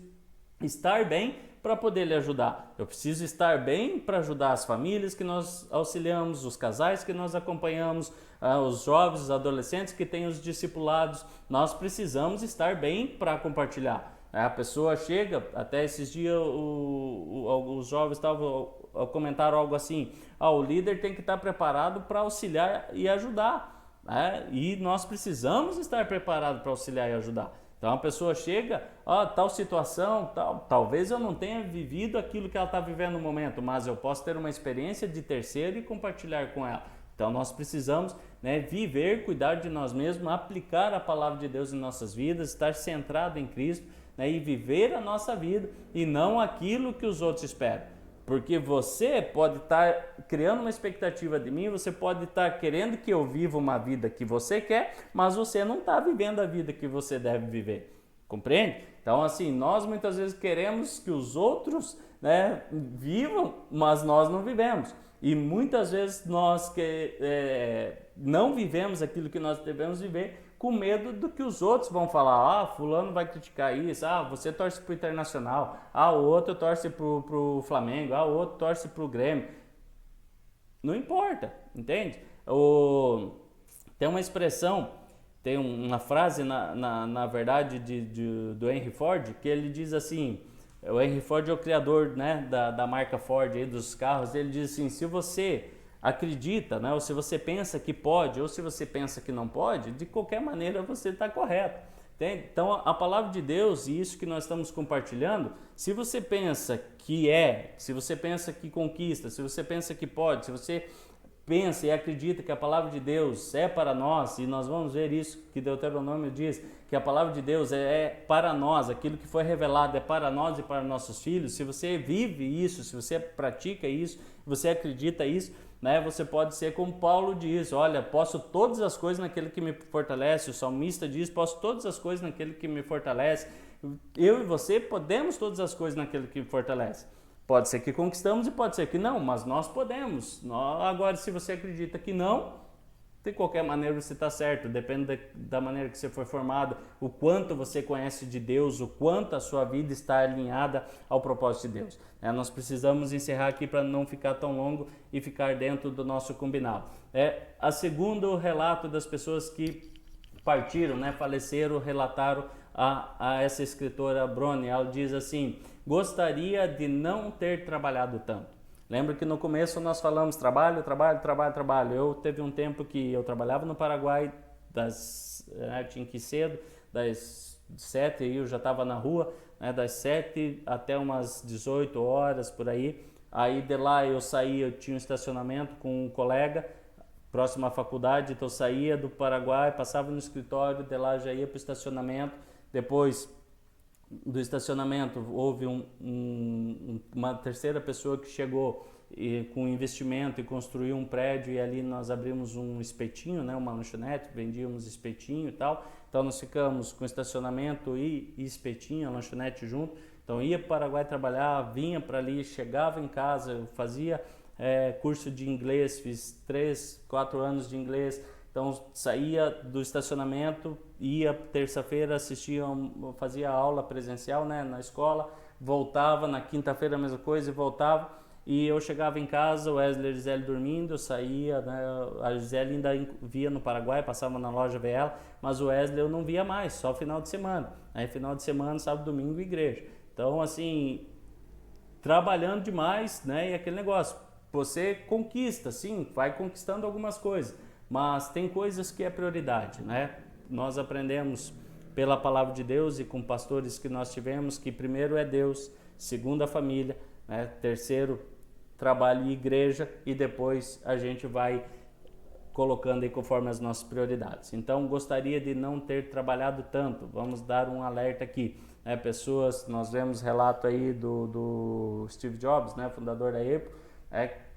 estar bem para poder lhe ajudar. Eu preciso estar bem para ajudar as famílias que nós auxiliamos, os casais que nós acompanhamos, os jovens, os adolescentes que têm os discipulados. Nós precisamos estar bem para compartilhar. A pessoa chega, até esses dias os jovens comentaram algo assim: o líder tem que estar preparado para auxiliar e ajudar. né? E nós precisamos estar preparados para auxiliar e ajudar. Então a pessoa chega, tal situação, talvez eu não tenha vivido aquilo que ela está vivendo no momento, mas eu posso ter uma experiência de terceiro e compartilhar com ela. Então nós precisamos, né, viver, cuidar de nós mesmos, aplicar a palavra de Deus em nossas vidas, estar centrado em Cristo, né, e viver a nossa vida e não aquilo que os outros esperam. Porque você pode estar criando uma expectativa de mim, você pode estar querendo que eu viva uma vida que você quer, mas você não está vivendo a vida que você deve viver. Compreende? Então, assim, nós muitas vezes queremos que os outros, né, vivam, mas nós não vivemos. E muitas vezes nós não vivemos aquilo que nós devemos viver, com medo do que os outros vão falar. Fulano vai criticar isso, você torce pro Internacional, o outro torce pro Flamengo, o outro torce pro Grêmio. Não importa, entende? Tem uma expressão, tem uma frase, na verdade, do Henry Ford, que ele diz assim, o Henry Ford é o criador, né, da marca Ford, aí, dos carros, ele diz assim, se você acredita, né, ou se você pensa que pode, ou se você pensa que não pode, de qualquer maneira você está correto. Entende? Então a palavra de Deus e isso que nós estamos compartilhando, se você pensa que se você pensa que conquista, se você pensa que pode, se você pensa e acredita que a palavra de Deus é para nós, e nós vamos ver isso que Deuteronômio diz, que a palavra de Deus é para nós, aquilo que foi revelado é para nós e para nossos filhos. Se você vive isso, se você pratica isso, você acredita isso, né, você pode ser como Paulo diz, olha, posso todas as coisas naquele que me fortalece. O salmista diz, posso todas as coisas naquele que me fortalece. Eu e você podemos todas as coisas naquele que me fortalece. Pode ser que conquistamos e pode ser que não, mas nós podemos. Agora, se você acredita que não, de qualquer maneira você está certo, depende da maneira que você foi formado, o quanto você conhece de Deus, o quanto a sua vida está alinhada ao propósito de Deus. Nós precisamos encerrar aqui para não ficar tão longo e ficar dentro do nosso combinado. A segundo relato das pessoas que partiram, né, faleceram, relataram a essa escritora Brone. Ela diz assim, gostaria de não ter trabalhado tanto. Lembra que no começo nós falamos trabalho. Eu teve um tempo que eu trabalhava no Paraguai, tinha que ir cedo, das 7 eu já estava na rua, né, das 7 até umas 18 horas por aí. Aí de lá eu saía, eu tinha um estacionamento com um colega, próximo à faculdade, então eu saía do Paraguai, passava no escritório, de lá já ia para o estacionamento, depois do estacionamento houve uma terceira pessoa que chegou com investimento e construiu um prédio, e ali nós abrimos um espetinho, né, uma lanchonete, vendíamos espetinho e tal. Então nós ficamos com estacionamento e espetinho, a lanchonete junto. Então ia para o Paraguai trabalhar, vinha para ali, chegava em casa, eu fazia curso de inglês, fiz 3, 4 anos de inglês. Então saía do estacionamento, ia terça-feira, fazia aula presencial, né, na escola, voltava, na quinta-feira a mesma coisa e voltava. E eu chegava em casa, o Wesley e a Gisele dormindo, eu saía, né, a Gisele ainda via no Paraguai, passava na loja ver ela, mas o Wesley eu não via mais, só final de semana. Aí final de semana, sábado, domingo, igreja. Então assim, trabalhando demais, né, e aquele negócio, você conquista, sim, vai conquistando algumas coisas, mas tem coisas que é prioridade, né? Nós aprendemos pela palavra de Deus e com pastores que nós tivemos que primeiro é Deus, segundo a família, né? Terceiro, trabalho e igreja, e depois a gente vai colocando aí conforme as nossas prioridades. Então, gostaria de não ter trabalhado tanto. Vamos dar um alerta aqui, né? Pessoas, nós vemos relato aí do Steve Jobs, né? Fundador da Apple,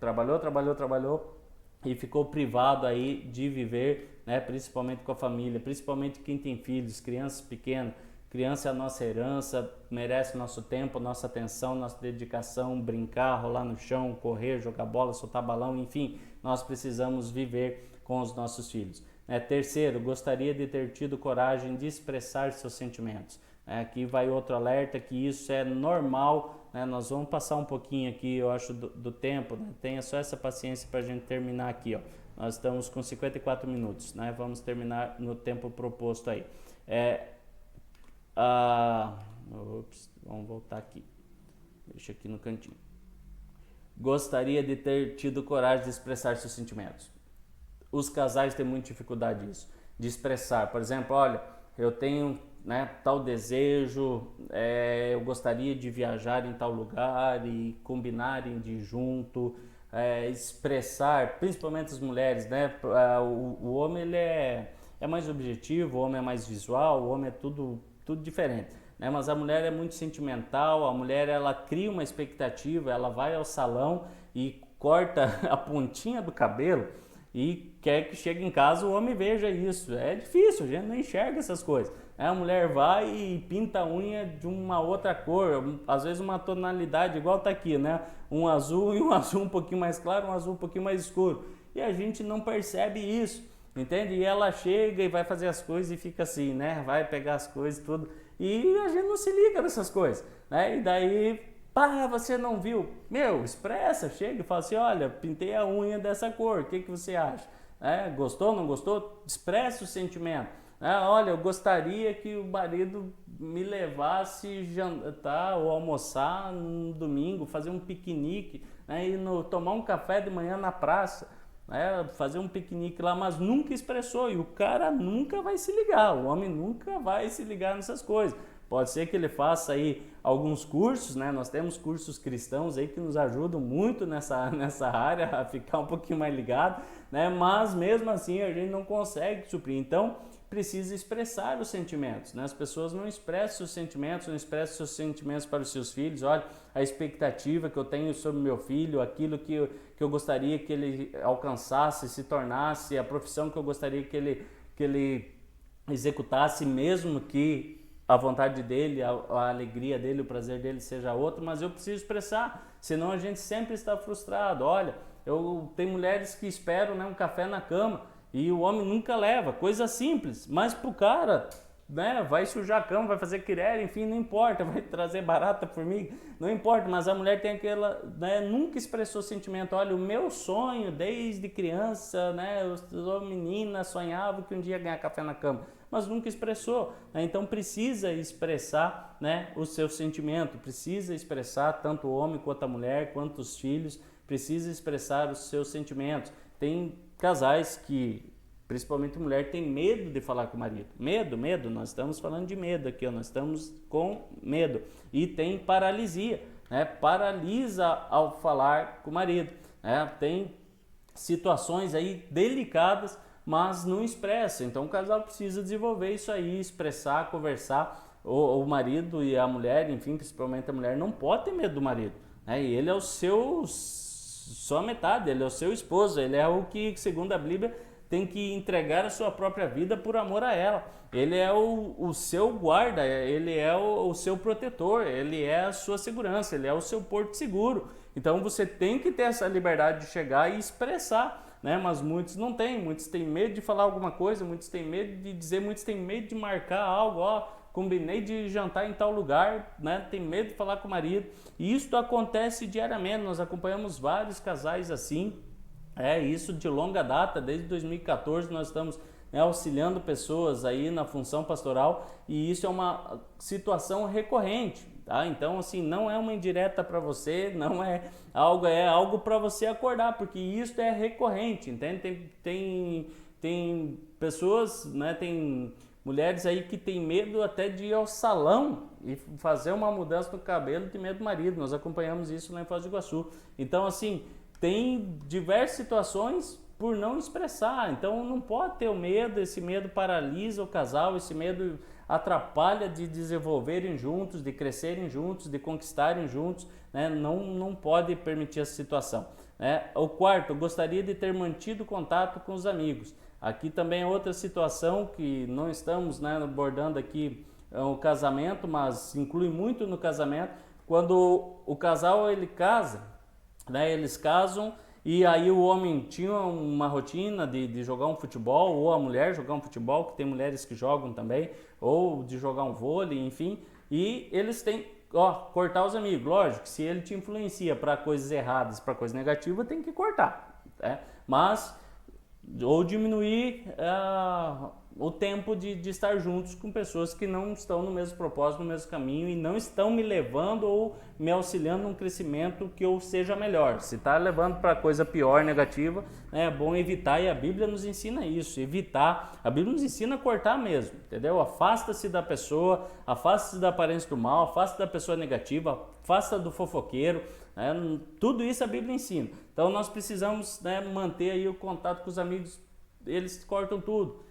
trabalhou e ficou privado aí de viver, né, principalmente com a família, principalmente quem tem filhos, crianças pequenas. Criança é a nossa herança, merece nosso tempo, nossa atenção, nossa dedicação, brincar, rolar no chão, correr, jogar bola, soltar balão, enfim, nós precisamos viver com os nossos filhos. Terceiro, gostaria de ter tido coragem de expressar seus sentimentos. Aqui vai outro alerta, que isso é normal, né? Nós vamos passar um pouquinho aqui, eu acho, do tempo, né? Tenha só essa paciência para a gente terminar aqui, ó. Nós estamos com 54 minutos, né? Vamos terminar no tempo proposto aí. Vamos voltar aqui, deixa aqui no cantinho. Gostaria de ter tido coragem de expressar seus sentimentos. os casais têm muita dificuldade disso, de expressar. Por exemplo, olha, eu tenho, né, tal desejo, eu gostaria de viajar em tal lugar e combinarem de ir junto, expressar, principalmente as mulheres, né? O homem ele é mais objetivo, o homem é mais visual, o homem é tudo diferente, né? Mas a mulher é muito sentimental, a mulher ela cria uma expectativa, ela vai ao salão e corta a pontinha do cabelo e quer que chegue em casa o homem veja isso. É difícil, a gente não enxerga essas coisas. A mulher vai e pinta a unha de uma outra cor, às vezes uma tonalidade igual tá aqui, né? Um azul e um azul um pouquinho mais claro, um azul um pouquinho mais escuro. E a gente não percebe isso, entende? E ela chega e vai fazer as coisas e fica assim, né? Vai pegar as coisas tudo e a gente não se liga nessas coisas, né? E daí, pá, você não viu? Meu, expressa, chega e fala assim, olha, pintei a unha dessa cor, o que você acha? Gostou, não gostou? Expressa o sentimento. Olha, eu gostaria que o marido me levasse jantar ou almoçar no domingo, fazer um piquenique, né, e tomar um café de manhã na praça, né, fazer um piquenique lá, mas nunca expressou. E o cara nunca vai se ligar, o homem nunca vai se ligar nessas coisas. Pode ser que ele faça aí alguns cursos, né? Nós temos cursos cristãos aí que nos ajudam muito nessa área a ficar um pouquinho mais ligado, né? Mas mesmo assim a gente não consegue suprir. Então precisa expressar os sentimentos, né? As pessoas não expressam os sentimentos, não expressam os sentimentos para os seus filhos. Olha, a expectativa que eu tenho sobre meu filho, aquilo que eu gostaria que ele alcançasse, se tornasse, a profissão que eu gostaria que ele executasse, mesmo que a vontade dele, a alegria dele, o prazer dele seja outro, mas eu preciso expressar, senão a gente sempre está frustrado. Olha, tem mulheres que esperam, né, um café na cama e o homem nunca leva, coisa simples, mas pro cara, né, vai sujar a cama, vai fazer quirera, enfim, não importa, vai trazer barata, formiga, não importa, mas a mulher tem aquela, né, nunca expressou sentimento. Olha, o meu sonho desde criança, né, eu menina sonhava que um dia ia ganhar café na cama, mas nunca expressou, né? Então precisa expressar, né, o seu sentimento, precisa expressar tanto o homem quanto a mulher, quanto os filhos, precisa expressar os seus sentimentos. Tem casais que, principalmente mulher, tem medo de falar com o marido. Medo, nós estamos falando de medo aqui, nós estamos com medo. E tem paralisia, né? Paralisa ao falar com o marido, né? Tem situações aí delicadas, mas não expressa. Então o casal precisa desenvolver isso aí, expressar, conversar. O marido e a mulher, enfim, principalmente a mulher, não pode ter medo do marido, né? E ele é o seu só metade, ele é o seu esposo, ele é o que, segundo a Bíblia, tem que entregar a sua própria vida por amor a ela. Ele é o seu guarda, ele é o seu protetor, ele é a sua segurança, ele é o seu porto seguro. Então você tem que ter essa liberdade de chegar e expressar, né? Mas muitos não têm, muitos têm medo de falar alguma coisa, muitos têm medo de dizer, muitos têm medo de marcar algo, combinei de jantar em tal lugar, né? Tem medo de falar com o marido. E isso acontece diariamente, nós acompanhamos vários casais assim. Isso de longa data, desde 2014 nós estamos, né, auxiliando pessoas aí na função pastoral, e isso é uma situação recorrente, tá? Então assim, não é uma indireta para você, não é algo para você acordar, porque isso é recorrente, entende? Tem pessoas, né, tem mulheres aí que tem medo até de ir ao salão e fazer uma mudança no cabelo de medo do marido. Nós acompanhamos isso lá em Foz do Iguaçu. Então assim, tem diversas situações por não expressar. Então não pode ter o medo, esse medo paralisa o casal, esse medo atrapalha de desenvolverem juntos, de crescerem juntos, de conquistarem juntos, né? Não pode permitir essa situação, né? O quarto, gostaria de ter mantido contato com os amigos. Aqui também é outra situação que não estamos, né, abordando aqui o casamento, mas inclui muito no casamento, quando o casal ele casa, né, eles casam e aí o homem tinha uma rotina de jogar um futebol, ou a mulher jogar um futebol, que tem mulheres que jogam também, ou de jogar um vôlei, enfim, e eles têm, cortar os amigos. Lógico, se ele te influencia para coisas erradas, para coisas negativas, tem que cortar, né? Mas ou diminuir o tempo de estar juntos com pessoas que não estão no mesmo propósito, no mesmo caminho e não estão me levando ou me auxiliando num crescimento que eu seja melhor. Se está levando para coisa pior, negativa, é bom evitar, e a Bíblia nos ensina isso, evitar. A Bíblia nos ensina a cortar mesmo, entendeu? Afasta-se da pessoa, afasta-se da aparência do mal, afasta da pessoa negativa, afasta do fofoqueiro, tudo isso a Bíblia ensina. Então nós precisamos, manter aí o contato com os amigos, eles cortam tudo.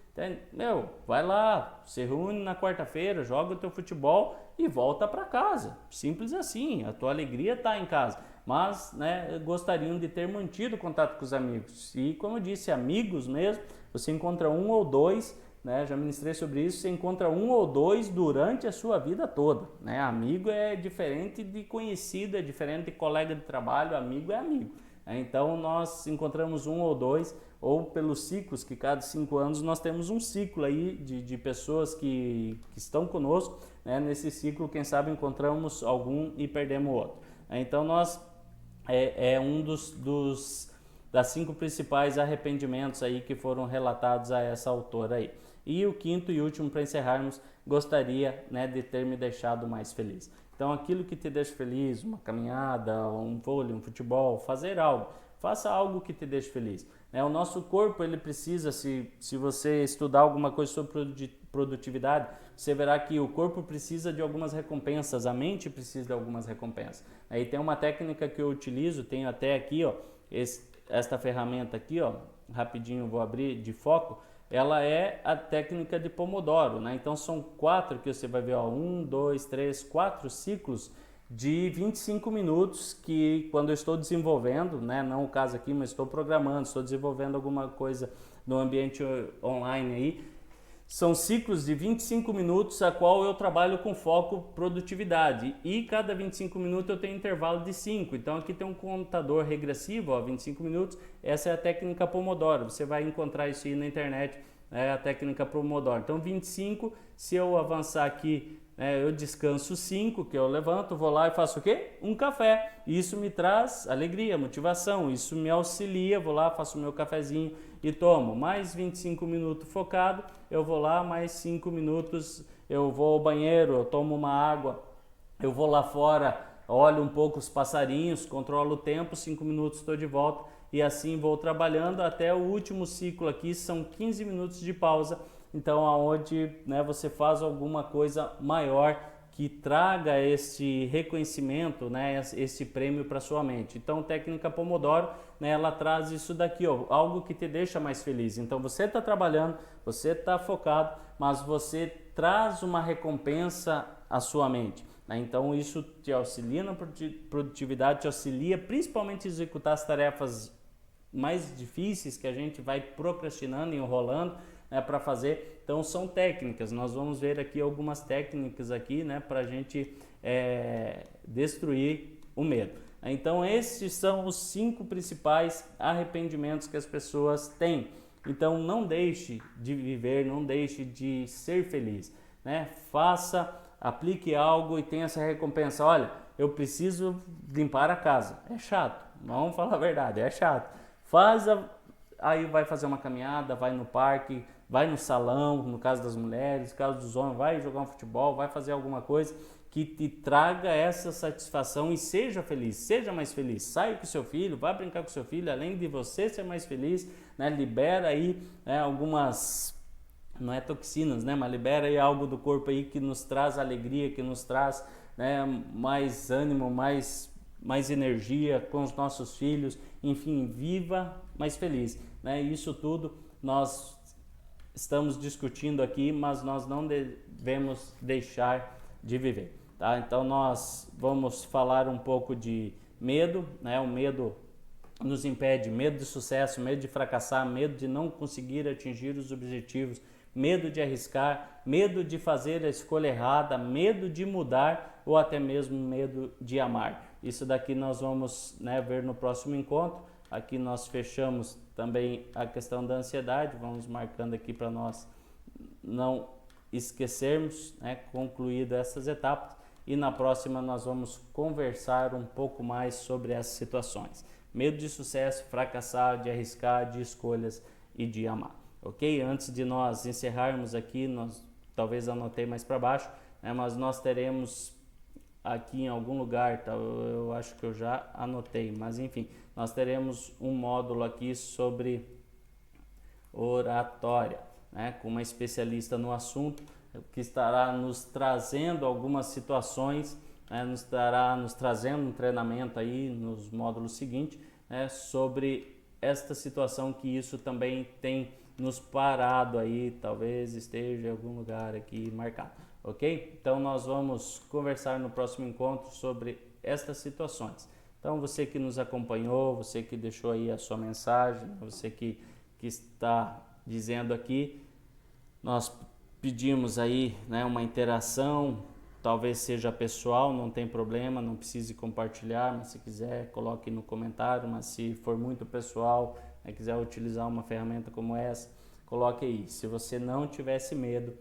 Vai lá, se reúne na quarta-feira, joga o teu futebol e volta para casa. Simples assim, a tua alegria está em casa. Mas, gostariam de ter mantido contato com os amigos. E, como eu disse, amigos mesmo, você encontra um ou dois, já ministrei sobre isso, você encontra um ou dois durante a sua vida toda. Amigo é diferente de conhecido, é diferente de colega de trabalho, amigo é amigo. Então, nós encontramos um ou dois, ou pelos ciclos, que cada 5 anos nós temos um ciclo aí de pessoas que estão conosco, nesse ciclo, quem sabe encontramos algum e perdemos o outro. Então nós um das 5 principais arrependimentos aí que foram relatados a essa autora aí. E o quinto e último, para encerrarmos, gostaria de ter me deixado mais feliz. Então aquilo que te deixa feliz, uma caminhada, um vôlei, um futebol, fazer algo, faça algo que te deixe feliz. O nosso corpo, ele precisa, se você estudar alguma coisa sobre produtividade, você verá que o corpo precisa de algumas recompensas, a mente precisa de algumas recompensas. Aí tem uma técnica que eu utilizo, tenho até aqui, esta ferramenta aqui, rapidinho vou abrir, de foco, ela é a técnica de Pomodoro, Então são 4 que você vai ver, 1, 2, 3, 4 ciclos de 25 minutos que, quando eu estou desenvolvendo, não o caso aqui, mas estou programando, estou desenvolvendo alguma coisa no ambiente online aí, são ciclos de 25 minutos a qual eu trabalho com foco produtividade, e cada 25 minutos eu tenho intervalo de 5, então aqui tem um contador regressivo, 25 minutos, essa é a técnica Pomodoro, você vai encontrar isso aí na internet, a técnica Pomodoro. Então 25, se eu avançar aqui, eu descanso 5, que eu levanto, vou lá e faço o quê? Um café. Isso me traz alegria, motivação, isso me auxilia, vou lá, faço o meu cafezinho e tomo. Mais 25 minutos focado, eu vou lá, mais 5 minutos, eu vou ao banheiro, eu tomo uma água, eu vou lá fora, olho um pouco os passarinhos, controlo o tempo, 5 minutos estou de volta e assim vou trabalhando até o último ciclo aqui, são 15 minutos de pausa. Então, aonde você faz alguma coisa maior que traga esse reconhecimento, esse prêmio para sua mente. Então, técnica Pomodoro, ela traz isso daqui, algo que te deixa mais feliz. Então, você está trabalhando, você está focado, mas você traz uma recompensa à sua mente. Então, isso te auxilia na produtividade, te auxilia principalmente a executar as tarefas mais difíceis que a gente vai procrastinando e enrolando, para fazer. Então são técnicas, nós vamos ver aqui algumas técnicas aqui, para a gente destruir o medo. Então esses são os 5 principais arrependimentos que as pessoas têm. Então não deixe de viver, não deixe de ser feliz, faça, aplique algo e tenha essa recompensa. Olha, eu preciso limpar a casa, é chato, vamos falar a verdade, é chato. Aí vai fazer uma caminhada, vai no parque, vai no salão, no caso das mulheres, no caso dos homens, vai jogar um futebol, vai fazer alguma coisa que te traga essa satisfação e seja feliz, seja mais feliz. Saia com seu filho, vá brincar com seu filho, além de você ser mais feliz, libera aí algumas, não é toxinas, mas libera aí algo do corpo aí que nos traz alegria, que nos traz mais ânimo, mais energia com os nossos filhos, enfim, viva mais feliz. Isso tudo nós estamos discutindo aqui, mas nós não devemos deixar de viver. Então nós vamos falar um pouco de medo, o medo nos impede, medo de sucesso, medo de fracassar, medo de não conseguir atingir os objetivos, medo de arriscar, medo de fazer a escolha errada, medo de mudar ou até mesmo medo de amar. Isso daqui nós vamos ver no próximo encontro. Aqui nós fechamos também a questão da ansiedade, vamos marcando aqui para nós não esquecermos, concluído essas etapas, e na próxima nós vamos conversar um pouco mais sobre essas situações. Medo de sucesso, fracassar, de arriscar, de escolhas e de amar. ok? Antes de nós encerrarmos aqui, talvez anotei mais para baixo, né, mas nós teremos aqui em algum lugar, tá? Eu acho que eu já anotei, mas enfim, nós teremos um módulo aqui sobre oratória, né, com uma especialista no assunto, que estará nos trazendo algumas situações, né, estará nos trazendo um treinamento aí nos módulos seguintes, né, sobre esta situação que isso também tem nos parado aí, talvez esteja em algum lugar aqui marcado, ok? Então nós vamos conversar no próximo encontro sobre estas situações. Então você que nos acompanhou, você que deixou aí a sua mensagem, você que está dizendo aqui, nós pedimos aí, né, uma interação, talvez seja pessoal, não tem problema, não precise compartilhar, mas se quiser coloque no comentário, mas se for muito pessoal, né, quiser utilizar uma ferramenta como essa, coloque aí. Se você não tivesse medo,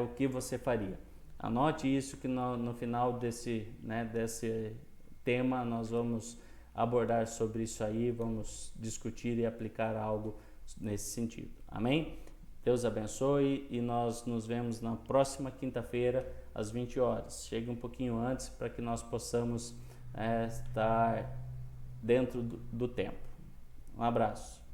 o que você faria? Anote isso que no final desse tema nós vamos abordar sobre isso aí, vamos discutir e aplicar algo nesse sentido. Amém? Deus abençoe e nós nos vemos na próxima quinta-feira às 20 horas. Chegue um pouquinho antes para que nós possamos estar dentro do tempo. Um abraço.